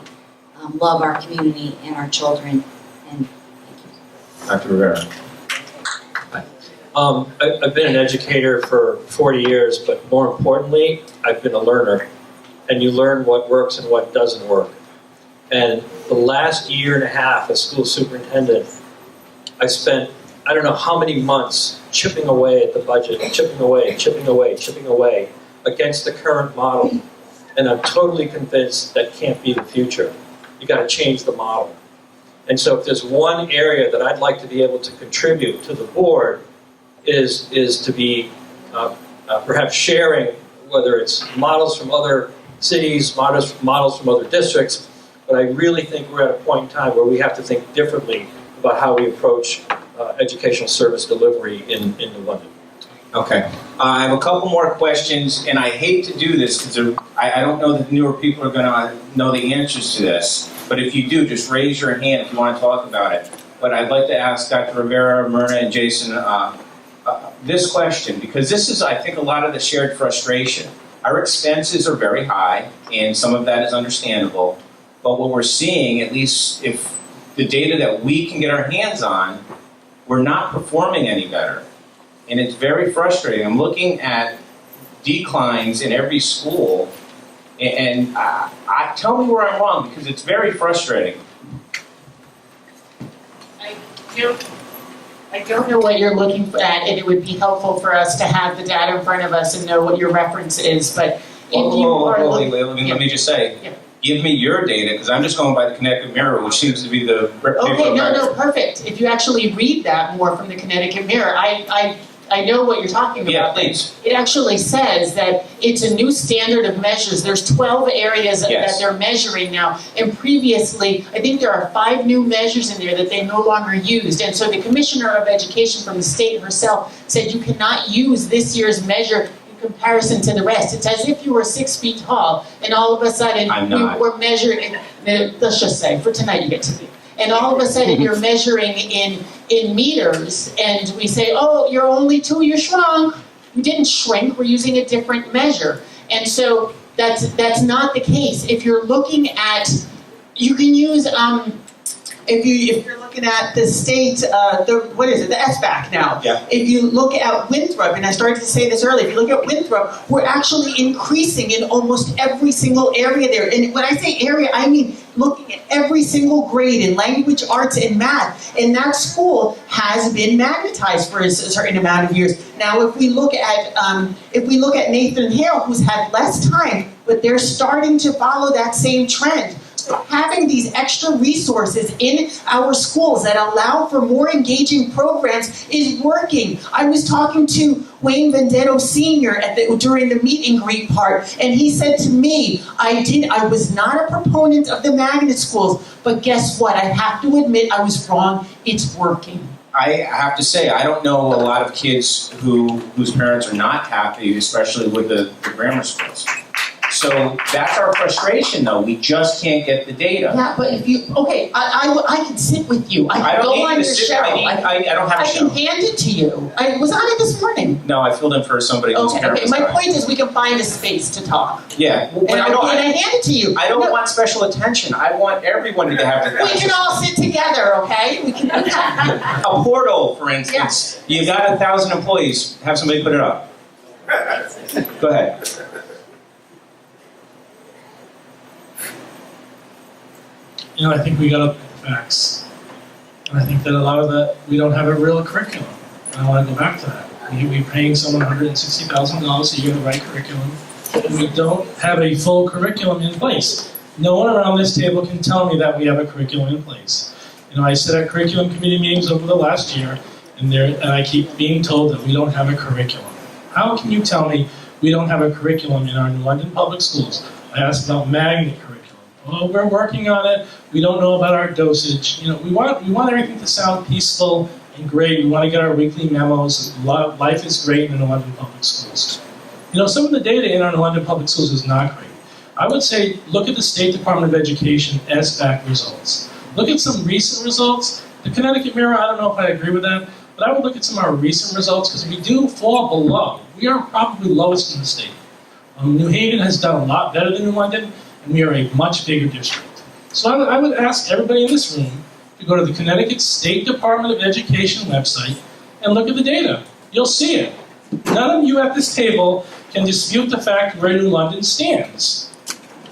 love our community and our children. And
Dr. Rivera?
I've been an educator for 40 years, but more importantly, I've been a learner. And you learn what works and what doesn't work. And the last year and a half as school superintendent, I spent I don't know how many months chipping away at the budget, chipping away against the current model. And I'm totally convinced that can't be the future. You got to change the model. And so if there's one area that I'd like to be able to contribute to the board is to be perhaps sharing, whether it's models from other cities, models from other districts, but I really think we're at a point in time where we have to think differently about how we approach educational service delivery in New London.
Okay. I have a couple more questions, and I hate to do this because I don't know that newer people are going to know the answers to this. But if you do, just raise your hand if you want to talk about it. But I'd like to ask Dr. Rivera, Myrna, and Jason this question, because this is, I think, a lot of the shared frustration. Our expenses are very high, and some of that is understandable. But what we're seeing, at least if the data that we can get our hands on, we're not performing any better. And it's very frustrating. I'm looking at declines in every school, and tell me where I'm wrong, because it's very frustrating.
I don't know what you're looking at, and it would be helpful for us to have the data in front of us and know what your reference is. But
Let me just say, give me your data, because I'm just going by the Connecticut Mirror, which seems to be the...
Okay, no, perfect. If you actually read that more from the Connecticut Mirror, I know what you're talking about.
Yeah, please.
It actually says that it's a new standard of measures. There's 12 areas that they're measuring now. And previously, I think there are 5 new measures in there that they no longer used. And so the Commissioner of Education from the state herself said you cannot use this year's measure in comparison to the rest. It's as if you were 6 feet tall, and all of a sudden we're measuring, let's just say, for tonight you get to be. And all of a sudden you're measuring in meters, and we say, oh, you're only 2, you shrunk. You didn't shrink, we're using a different measure. And so that's not the case. If you're looking at, you can use, if you're looking at the state, the SBAC now.
Yeah.
If you look at Winthrop, and I started to say this earlier, if you look at Winthrop, we're actually increasing in almost every single area there. And when I say area, I mean looking at every single grade in language, arts, and math. And that school has been magnetized for a certain amount of years. Now, if we look at Nathan Hale, who's had less time, but they're starting to follow that same trend. Having these extra resources in our schools that allow for more engaging programs is working. I was talking to Wayne Vendetto Sr. during the meet and greet part, and he said to me, I was not a proponent of the magnet schools, but guess what? I have to admit I was wrong. It's working.
I have to say, I don't know a lot of kids whose parents are not happy, especially with the grammar schools. So that's our frustration, though. We just can't get the data.
Yeah, but if you, I can sit with you. I can go on your show.
I don't have a show.
I can hand it to you. I was on it this morning.
No, I filled in for somebody who's parent was
My
dying.
point is we can find a space to talk.
Yeah.
And I hand it to you.
I don't want special attention. I want everyone to have the
We can all sit together, okay? We can do that.
A portal, for instance. Yeah. You got 1,000 employees. Have somebody put it up. Go ahead.
You know, I think we got to look at the facts. And I think that a lot of that, we don't have a real curriculum. And I want to go back to that. We're paying someone $160,000 a year to write curriculum, and we don't have a full curriculum in place. No one around this table can tell me that we have a curriculum in place. You know, I sit at curriculum committee meetings over the last year, and I keep being told that we don't have a curriculum. How can you tell me we don't have a curriculum in our New London public schools. I asked about magnet curriculum. Oh, we're working on it. We don't know about our dosage. You know, we want everything to sound peaceful and great. We want to get our weekly memos. Life is great in the New London public schools. You know, some of the data in our New London public schools is not great. I would say look at the State Department of Education SBAC results. Look at some recent results. The Connecticut Mirror, I don't know if I agree with that, but I would look at some of our recent results because we do fall below. We are probably lowest in the state. New Haven has done a lot better than New London, and we are a much bigger district. So I would ask everybody in this room to go to the Connecticut State Department of Education website and look at the data. You'll see it. None of you at this table can dispute the fact where New London stands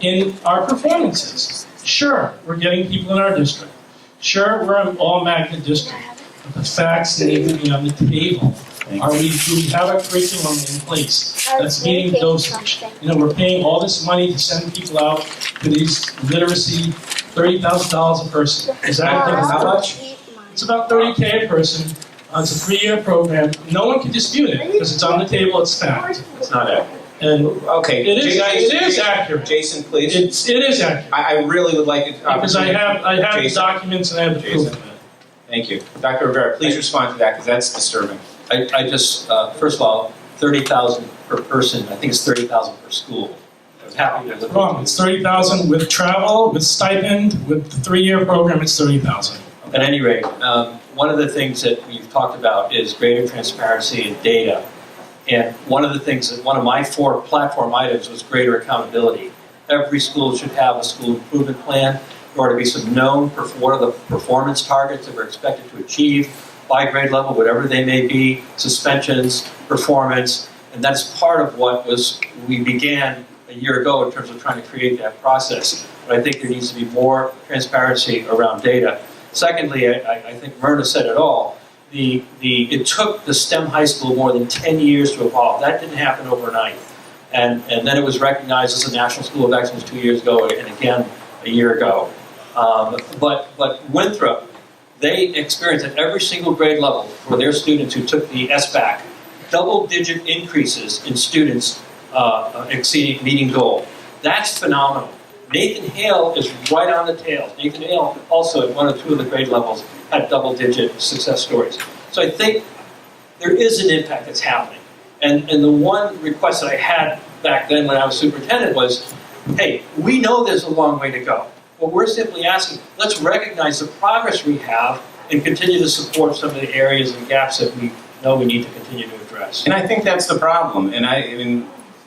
in our performances. Sure, we're getting people in our district. Sure, we're an all-magnet district. But the facts need to be on the table. Do we have a curriculum in place that's meeting dosage? You know, we're paying all this money to send people out to these literacy, $30,000 a person. Is that how much? It's about $30K a person. It's a 3-year program. No one can dispute it because it's on the table. It's fact.
It's not accurate.
And
okay,
it is accurate.
Jason, please.
It is accurate.
I really would like it.
Because I have the documents and I have the proof of it.
Thank you. Dr. Rivera, please respond to that because that's disturbing.
I just, first of all, 30,000 per person, I think it's 30,000 per school. I was happy to look.
Wrong, it's 30,000 with travel, with stipend, with the 3-year program, it's 30,000.
At any rate, one of the things that we've talked about is greater transparency in data. And one of the things that one of my 4 platform items was greater accountability. Every school should have a school improvement plan. There ought to be some known, what are the performance targets that we're expected to achieve by grade level, whatever they may be, suspensions, performance, and that's part of what we began a year ago in terms of trying to create that process. But I think there needs to be more transparency around data. Secondly, I think Myrna said it all. It took the STEM high school more than 10 years to evolve. That didn't happen overnight. And then it was recognized as a National School of Excellence 2 years ago and again a year ago. But Winthrop, they experienced at every single grade level for their students who took the SBAC, double-digit increases in students meeting goal. That's phenomenal. Nathan Hale is right on the tail. Nathan Hale also at 1 or 2 of the grade levels had double-digit success stories. So I think there is an impact that's happening. And the one request that I had back then when I was superintendent was, hey, we know there's a long way to go. But we're simply asking, let's recognize the progress we have and continue to support some of the areas and gaps that we know we need to continue to address.
And I think that's the problem. And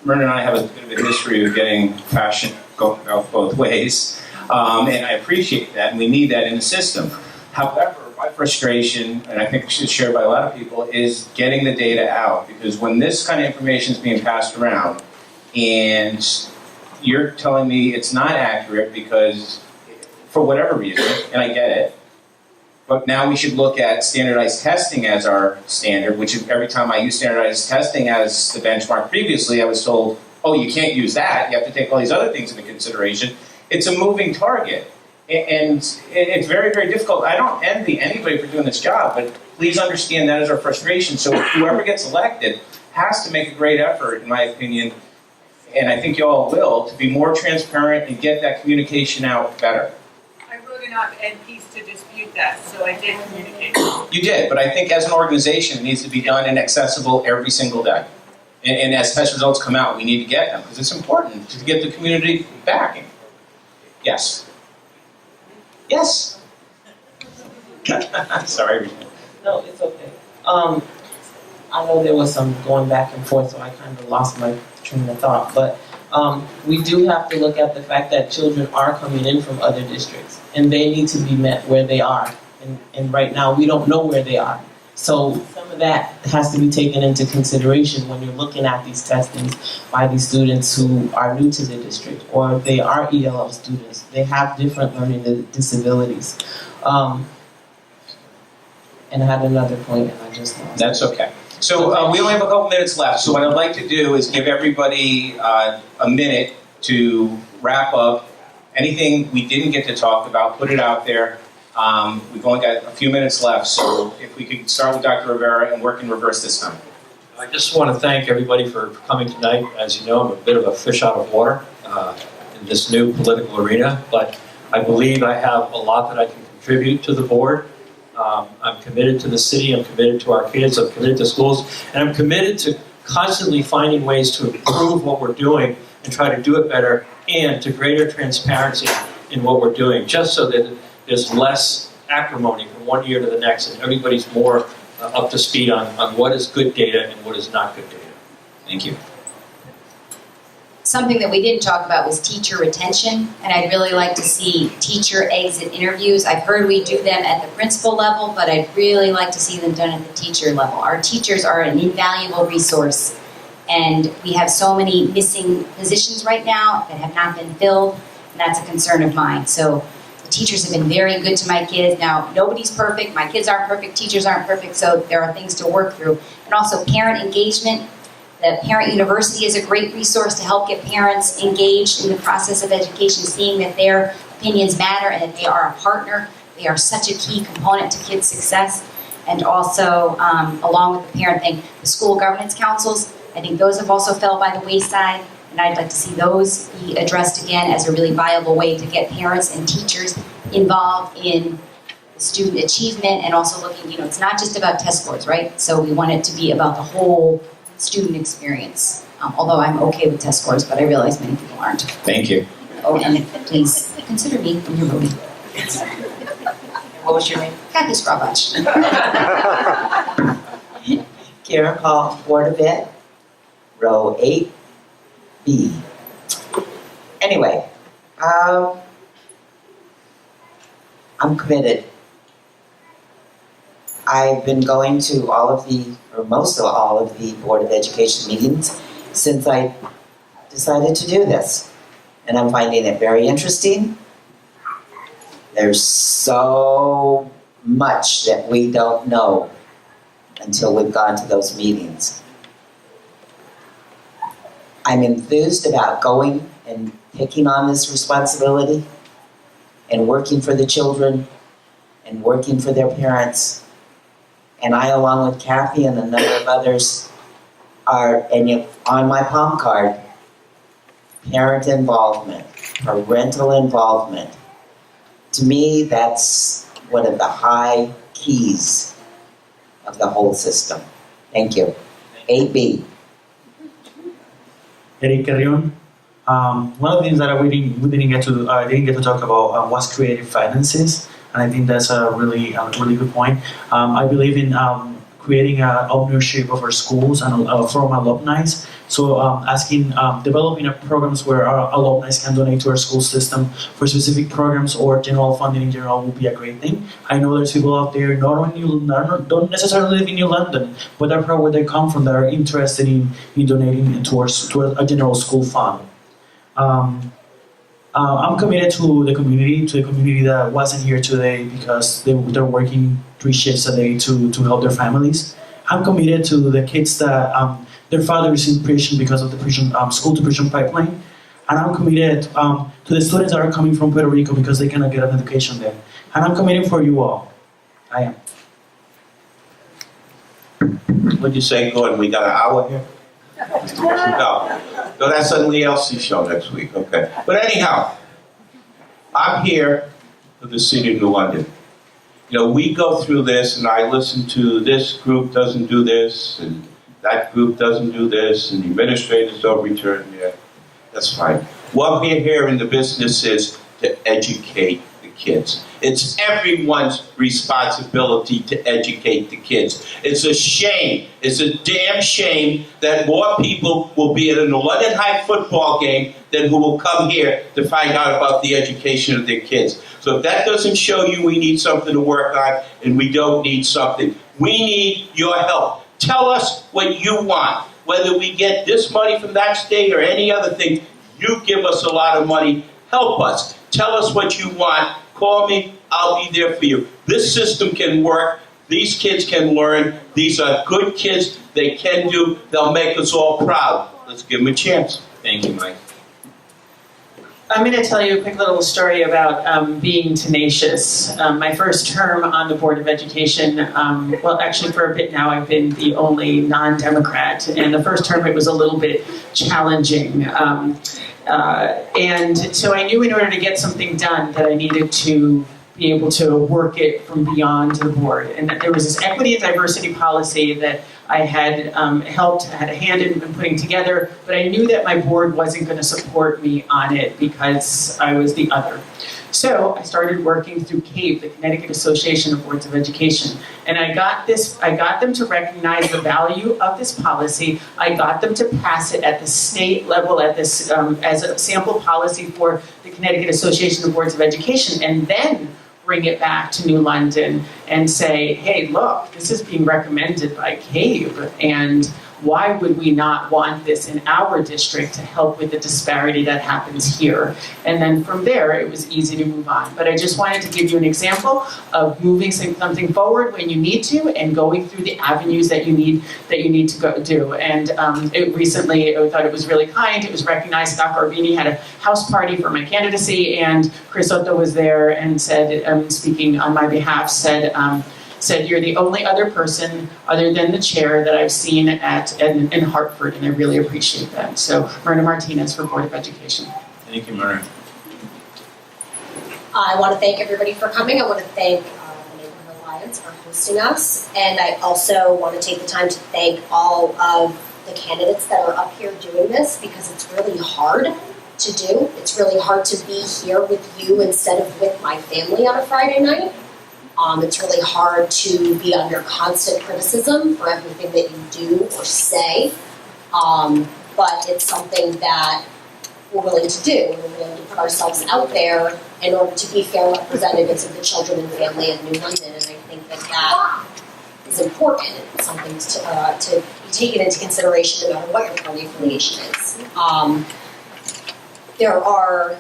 Myrna and I have a bit of a history of getting passion going out both ways. And I appreciate that, and we need that in the system. However, my frustration, and I think it's shared by a lot of people, is getting the data out. Because when this kind of information is being passed around, and you're telling me it's not accurate because, for whatever reason, and I get it, but now we should look at standardized testing as our standard, which is every time I use standardized testing as the benchmark previously, I was told, oh, you can't use that. You have to take all these other things into consideration. It's a moving target. And it's very, very difficult. I don't envy anybody for doing this job, but please understand that is our frustration. So whoever gets elected has to make a great effort, in my opinion, and I think you all will, to be more transparent and get that communication out better.
I wrote an op-ed piece to dispute that, so I did communicate.
You did, but I think as an organization, it needs to be done and accessible every single day. And as test results come out, we need to get them, because it's important to get the community backing. Yes. Yes. Sorry.
No, it's okay. I know there was some going back and forth, so I kind of lost my train of thought. But we do have to look at the fact that children are coming in from other districts, and they need to be met where they are. And right now, we don't know where they are. So some of that has to be taken into consideration when you're looking at these testings by these students who are new to the district, or they are ELL students. They have different learning disabilities. And I had another point, and I just lost it.
That's okay. So we only have a couple minutes left. So what I'd like to do is give everybody a minute to wrap up anything we didn't get to talk about, put it out there. We've only got a few minutes left, so if we could start with Dr. Rivera and work in reverse this time.
I just want to thank everybody for coming tonight. As you know, I'm a bit of a fish out of water in this new political arena, but I believe I have a lot that I can contribute to the board. I'm committed to the city, I'm committed to our kids, I'm committed to schools, and I'm committed to constantly finding ways to improve what we're doing and try to do it better, and to greater transparency in what we're doing, just so that there's less acrimony from one year to the next and everybody's more up to speed on what is good data and what is not good data. Thank you.
Something that we didn't talk about was teacher retention, and I'd really like to see teacher exit interviews. I've heard we do them at the principal level, but I'd really like to see them done at the teacher level. Our teachers are an invaluable resource, and we have so many missing positions right now that have not been filled, and that's a concern of mine. So the teachers have been very good to my kids. Now, nobody's perfect. My kids aren't perfect. Teachers aren't perfect, so there are things to work through. And also parent engagement. The Parent University is a great resource to help get parents engaged in the process of education, seeing that their opinions matter and that they are a partner. They are such a key component to kids' success. And also, along with the parent thing, the school governance councils, I think those have also fell by the wayside, and I'd like to see those be addressed again as a really viable way to get parents and teachers involved in student achievement, and also looking, it's not just about test scores, right? So we want it to be about the whole student experience. Although I'm okay with test scores, but I realize many people aren't.
Thank you.
Oh, and please consider me when you're voting.
What was your name?
Kathy Scrabach.
Karen Hall, Board of Ed, row 8B. Anyway, I'm committed. I've been going to most of all of the Board of Education meetings since I decided to do this. And I'm finding it very interesting. There's so much that we don't know until we've gone to those meetings. I'm enthused about going and taking on this responsibility and working for the children and working for their parents. And I, along with Kathy and a number of others, are, and on my palm card, parent involvement, parental involvement. To me, that's one of the high keys of the whole system. Thank you. 8B.
Eric Carrion. One of the things that we didn't get to talk about was creative finances, and I think that's a really good point. I believe in creating ownership of our schools and from alumni. So developing programs where our alumni can donate to our school system for specific programs or general funding in general would be a great thing. I know there's people out there don't necessarily live in New London, but are from where they come from that are interested in donating towards a general school fund. I'm committed to the community that wasn't here today because they're working 3 shifts a day to help their families. I'm committed to the kids that their father is in prison because of the school to prison pipeline. And I'm committed to the students that are coming from Puerto Rico because they cannot get an education there. And I'm committed for you all. I am.
What'd you say, Gordon? We got an hour here? No, that's somebody else's show next week, okay. But anyhow, I'm here for the city of New London. We go through this and I listen to this group doesn't do this and that group doesn't do this and the administrators don't return there. That's fine. What we're here in the business is to educate the kids. It's everyone's responsibility to educate the kids. It's a shame. It's a damn shame that more people will be at a New London High football game than who will come here to find out about the education of their kids. So if that doesn't show you we need something to work on and we don't need something, we need your help. Tell us what you want. Whether we get this money from that state or any other thing, you give us a lot of money. Help us. Tell us what you want. Call me. I'll be there for you. This system can work. These kids can learn. These are good kids. They can do. They'll make us all proud. Let's give them a chance.
Thank you, Mike.
I'm going to tell you a quick little story about being tenacious. My first term on the Board of Education, well, actually for a bit now, I've been the only non-Democrat, and the first term it was a little bit challenging. And so I knew in order to get something done that I needed to be able to work it from beyond the board. And that there was this equity and diversity policy that I had had a hand in putting together, but I knew that my board wasn't going to support me on it because I was the other. So I started working through CAVE, the Connecticut Association of Boards of Education, and I got them to recognize the value of this policy. I got them to pass it at the state level at this as a sample policy for the Connecticut Association of Boards of Education, and then bring it back to New London and say, hey, look, this is being recommended by CAVE, and why would we not want this in our district to help with the disparity that happens here? And then from there, it was easy to move on. But I just wanted to give you an example of moving something forward when you need to and going through the avenues that you need to go do. And recently, I thought it was really kind. It was recognized. Doc Arbini had a house party for my candidacy, and Chris Otto was there and said, speaking on my behalf, said, you're the only other person other than the chair that I've seen in Hartford, and I really appreciate that. So, Myrna Martinez for Board of Education.
Thank you, Myrna.
I want to thank everybody for coming. I want to thank the Neighborhood Alliance for hosting us, and I also want to take the time to thank all of the candidates that are up here doing this, because it's really hard to do. It's really hard to be here with you instead of with my family on a Friday night. It's really hard to be under constant criticism for everything that you do or say, but it's something that we're willing to do. We're willing to put ourselves out there in order to be fair representatives of the children and family of New London, and I think that is important. It's something to be taken into consideration no matter what your party affiliation is. There are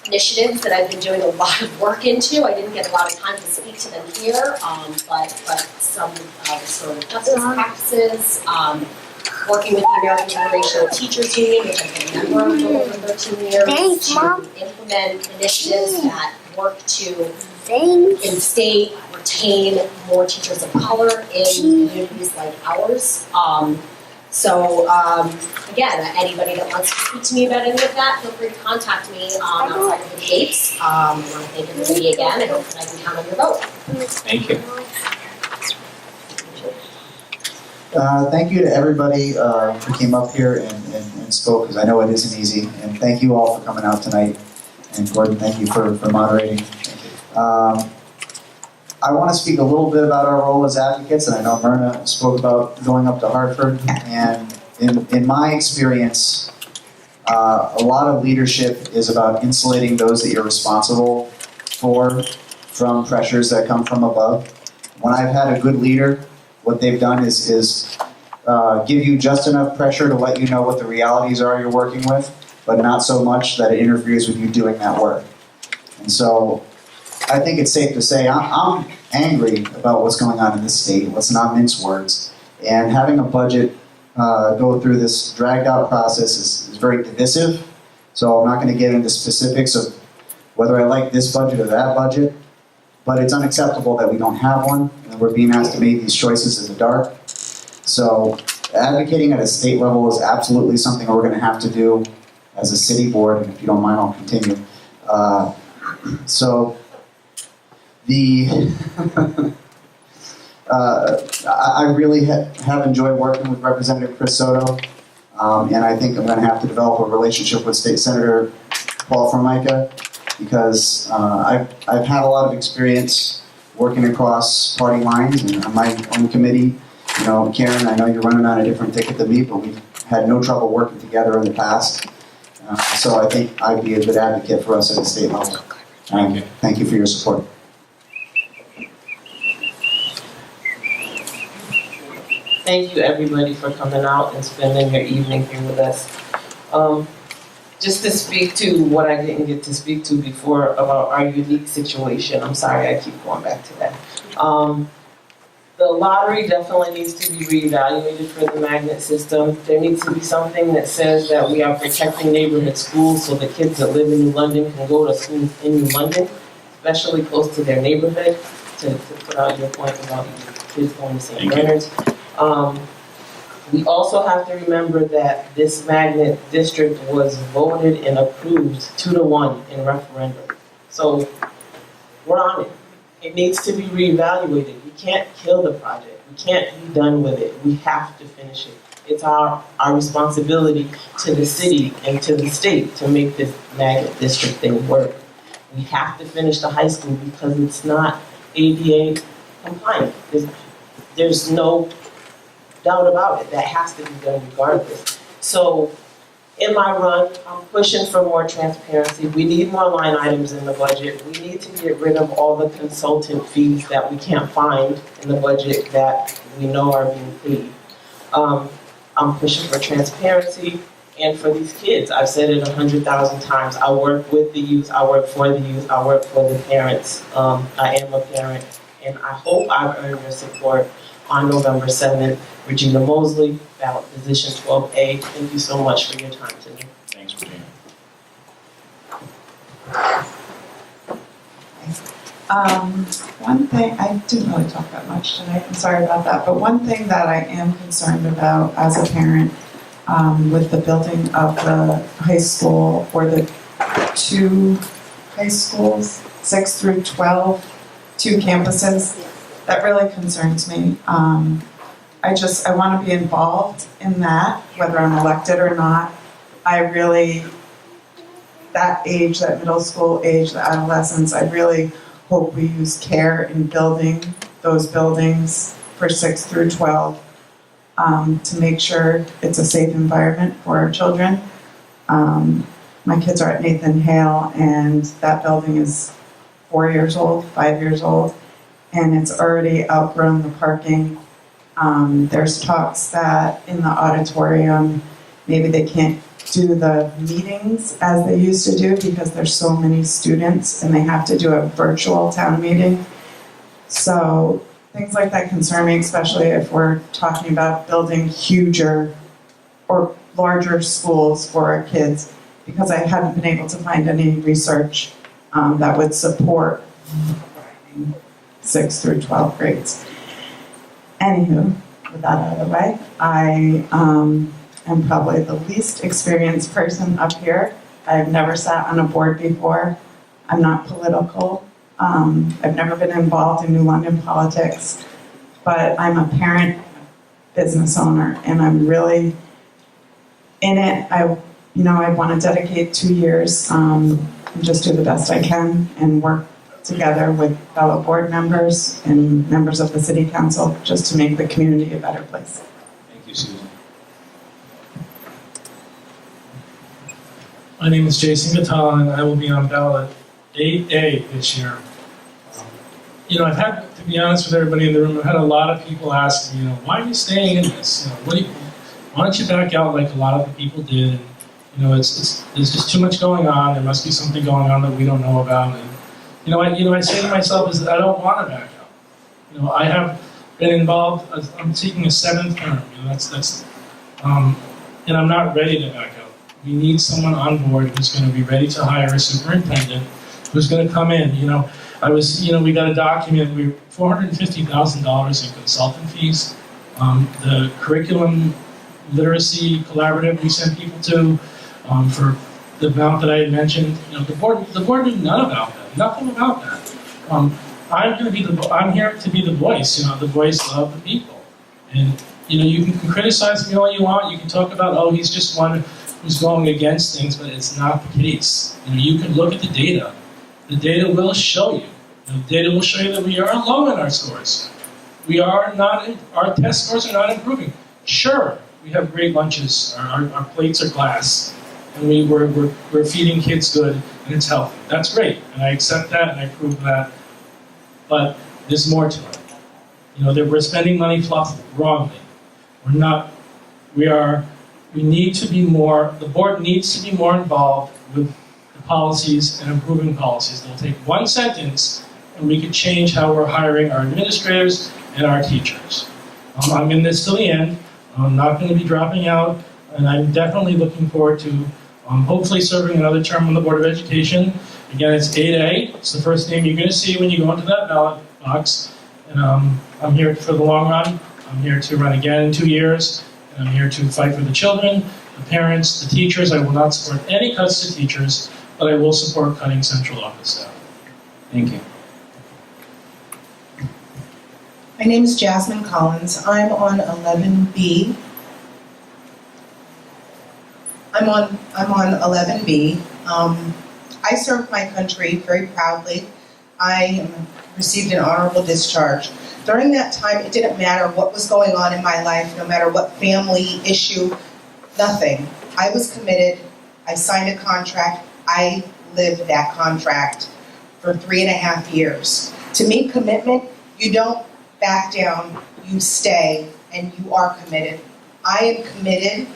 initiatives that I've been doing a lot of work into. I didn't get a lot of time to speak to them here, but some sort of justice practices, working with the American Federation of Teachers Union, which I've been a member of for over 13 years, to implement initiatives that work to in-state retain more teachers of color in communities like ours. Again, anybody that wants to speak to me about any of that, feel free to contact me outside of the gates. I want to thank everybody again. I hope that I can count on your vote.
Thank you.
Thank you to everybody who came up here and spoke, because I know it isn't easy. And thank you all for coming out tonight. And Gordon, thank you for moderating. I want to speak a little bit about our role as advocates, and I know Myrna spoke about going up to Hartford. And in my experience, a lot of leadership is about insulating those that you're responsible for from pressures that come from above. When I've had a good leader, what they've done is give you just enough pressure to let you know what the realities are you're working with, but not so much that it interferes with you doing that work. And so I think it's safe to say I'm angry about what's going on in this state. Let's not mince words. And having a budget go through this dragged out process is very divisive. So I'm not going to get into specifics of whether I like this budget or that budget. But it's unacceptable that we don't have one, and we're being asked to make these choices in the dark. So advocating at a state level is absolutely something we're going to have to do as a city board, and if you don't mind, I'll continue. I really have enjoyed working with Representative Chris Soto, and I think I'm going to have to develop a relationship with State Senator Paul Formica, because I've had a lot of experience working across party lines and on my own committee. You know, Karen, I know you're running on a different ticket than me, but we've had no trouble working together in the past. So I think I'd be a good advocate for us at the state level. Thank you for your support.
Thank you, everybody, for coming out and spending your evening here with us. Just to speak to what I didn't get to speak to before about our unique situation. I'm sorry, I keep going back to that. The lottery definitely needs to be reevaluated for the magnet system. There needs to be something that says that we are protecting neighborhood schools so the kids that live in New London can go to schools in New London, especially close to their neighborhood, to put out your point about kids going to St. Bernard's. We also have to remember that this magnet district was voted and approved 2-1 in referendum. So we're on it. It needs to be reevaluated. We can't kill the project. We can't be done with it. We have to finish it. It's our responsibility to the city and to the state to make this magnet district thing work. We have to finish the high school because it's not ADA compliant. There's no doubt about it. That has to be done regardless. So in my run, I'm pushing for more transparency. We need more line items in the budget. We need to get rid of all the consultant fees that we can't find in the budget that we know are being paid. I'm pushing for transparency and for these kids. I've said it 100,000 times. I work with the youth, I work for the youth, I work for the parents. I am a parent, and I hope I've earned your support on November 7th. Regina Mosley, ballot position 12A. Thank you so much for your time today.
Thanks, Regina.
One thing, I didn't really talk that much tonight, I'm sorry about that, but one thing that I am concerned about as a parent with the building of the high school, or the 2 high schools, 6 through 12, 2 campuses, that really concerns me. I want to be involved in that, whether I'm elected or not. That age, that middle school age, the adolescence, I really hope we use care in building those buildings for 6 through 12 to make sure it's a safe environment for our children. My kids are at Nathan Hale, and that building is 4 years old, 5 years old, and it's already outgrown the parking. There's talks that in the auditorium, maybe they can't do the meetings as they used to do because there's so many students and they have to do a virtual town meeting. So things like that concern me, especially if we're talking about building huger or larger schools for our kids, because I haven't been able to find any research that would support 6 through 12 grades. Anywho, with that out of the way, I am probably the least experienced person up here. I've never sat on a board before. I'm not political. I've never been involved in New London politics, but I'm a parent, business owner, and I'm really in it. I want to dedicate 2 years and just do the best I can and work together with fellow board members and members of the city council just to make the community a better place.
Thank you, Susan.
My name is Jason Gattal, and I will be on ballot 8A this year. I've had, to be honest with everybody in the room, I've had a lot of people ask me, why are you staying in this? Why don't you back out like a lot of the people did? And, there's just too much going on. There must be something going on that we don't know about. And, I say to myself is that I don't want to back out. I have been involved. I'm seeking a 7th term. And I'm not ready to back out. We need someone on board who's going to be ready to hire a superintendent who's going to come in. We got a document. We $450,000 in consultant fees. The curriculum literacy collaborative we sent people to for the amount that I had mentioned. The board knew none about that. Nothing about that. I'm here to be the voice. The voice of the people. And you can criticize me all you want. You can talk about, he's just one who's going against things, but it's not the case. You can look at the data. The data will show you. The data will show you that we are low in our scores. Our test scores are not improving. Sure, we have great lunches. Our plates are glass, and we're feeding kids good, and it's healthy. That's great, and I accept that, and I prove that. But there's more to it. That we're spending money wrongly. We need to be more. The board needs to be more involved with the policies and improving policies. They'll take one sentence, and we could change how we're hiring our administrators, and our teachers. I'm in this till the end. I'm not going to be dropping out, and I'm definitely looking forward to hopefully serving another term on the Board of Education. Again, it's 8A. It's the first name you're going to see when you go into that ballot box. And I'm here for the long run. I'm here to run again in 2 years. And I'm here to fight for the children, the parents, the teachers. I will not support any cuts to teachers, but I will support cutting central office staff.
Thank you.
My name is Jasmine Collins. I'm on 11B. I'm on 11B. I served my country very proudly. I received an honorable discharge. During that time, it didn't matter what was going on in my life, no matter what family issue, nothing. I was committed. I signed a contract. I lived that contract for 3.5 years. To me, commitment, you don't back down, you stay, and you are committed. I am committed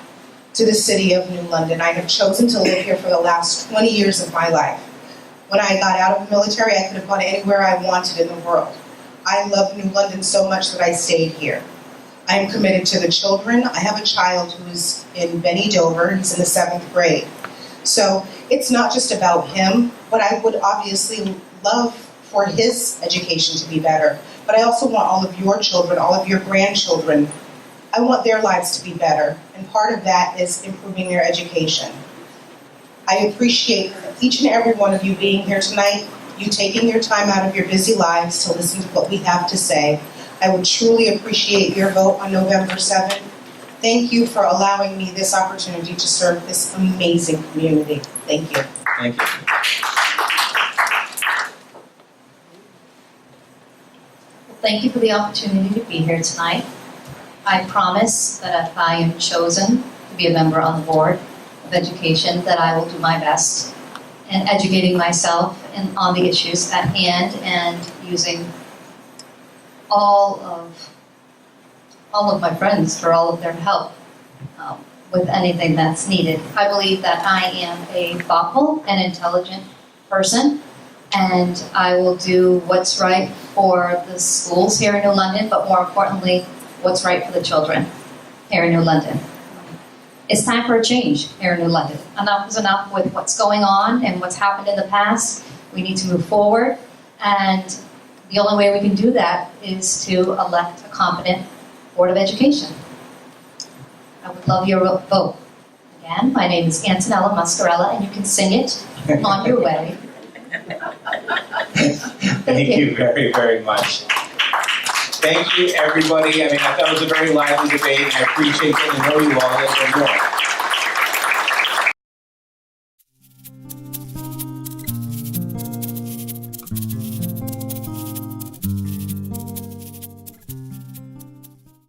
to the city of New London. I have chosen to live here for the last 20 years of my life. When I got out of the military, I could have gone anywhere I wanted in the world. I love New London so much that I stayed here. I am committed to the children. I have a child who's in Benny Dover. He's in the 7th grade. So it's not just about him, but I would obviously love for his education to be better. But I also want all of your children, all of your grandchildren, I want their lives to be better. And part of that is improving their education. I appreciate each and every one of you being here tonight, you taking your time out of your busy lives to listen to what we have to say. I would truly appreciate your vote on November 7th. Thank you for allowing me this opportunity to serve this amazing community. Thank you.
Thank you.
Thank you for the opportunity to be here tonight. I promise that if I am chosen to be a member on the Board of Education, that I will do my best in educating myself on the issues at hand and using all of my friends for all of their help with anything that's needed. I believe that I am a thoughtful and intelligent person, and I will do what's right for the schools here in New London, but more importantly, what's right for the children here in New London. It's time for a change here in New London. Enough is enough with what's going on and what's happened in the past. We need to move forward, and the only way we can do that is to elect a competent Board of Education. I would love your vote. Again, my name is Antonella Mascarella, and you can sing it on your way.
Thank you very, very much. Thank you, everybody. I mean, I thought it was a very lively debate, and I appreciate getting to know you all a little bit more.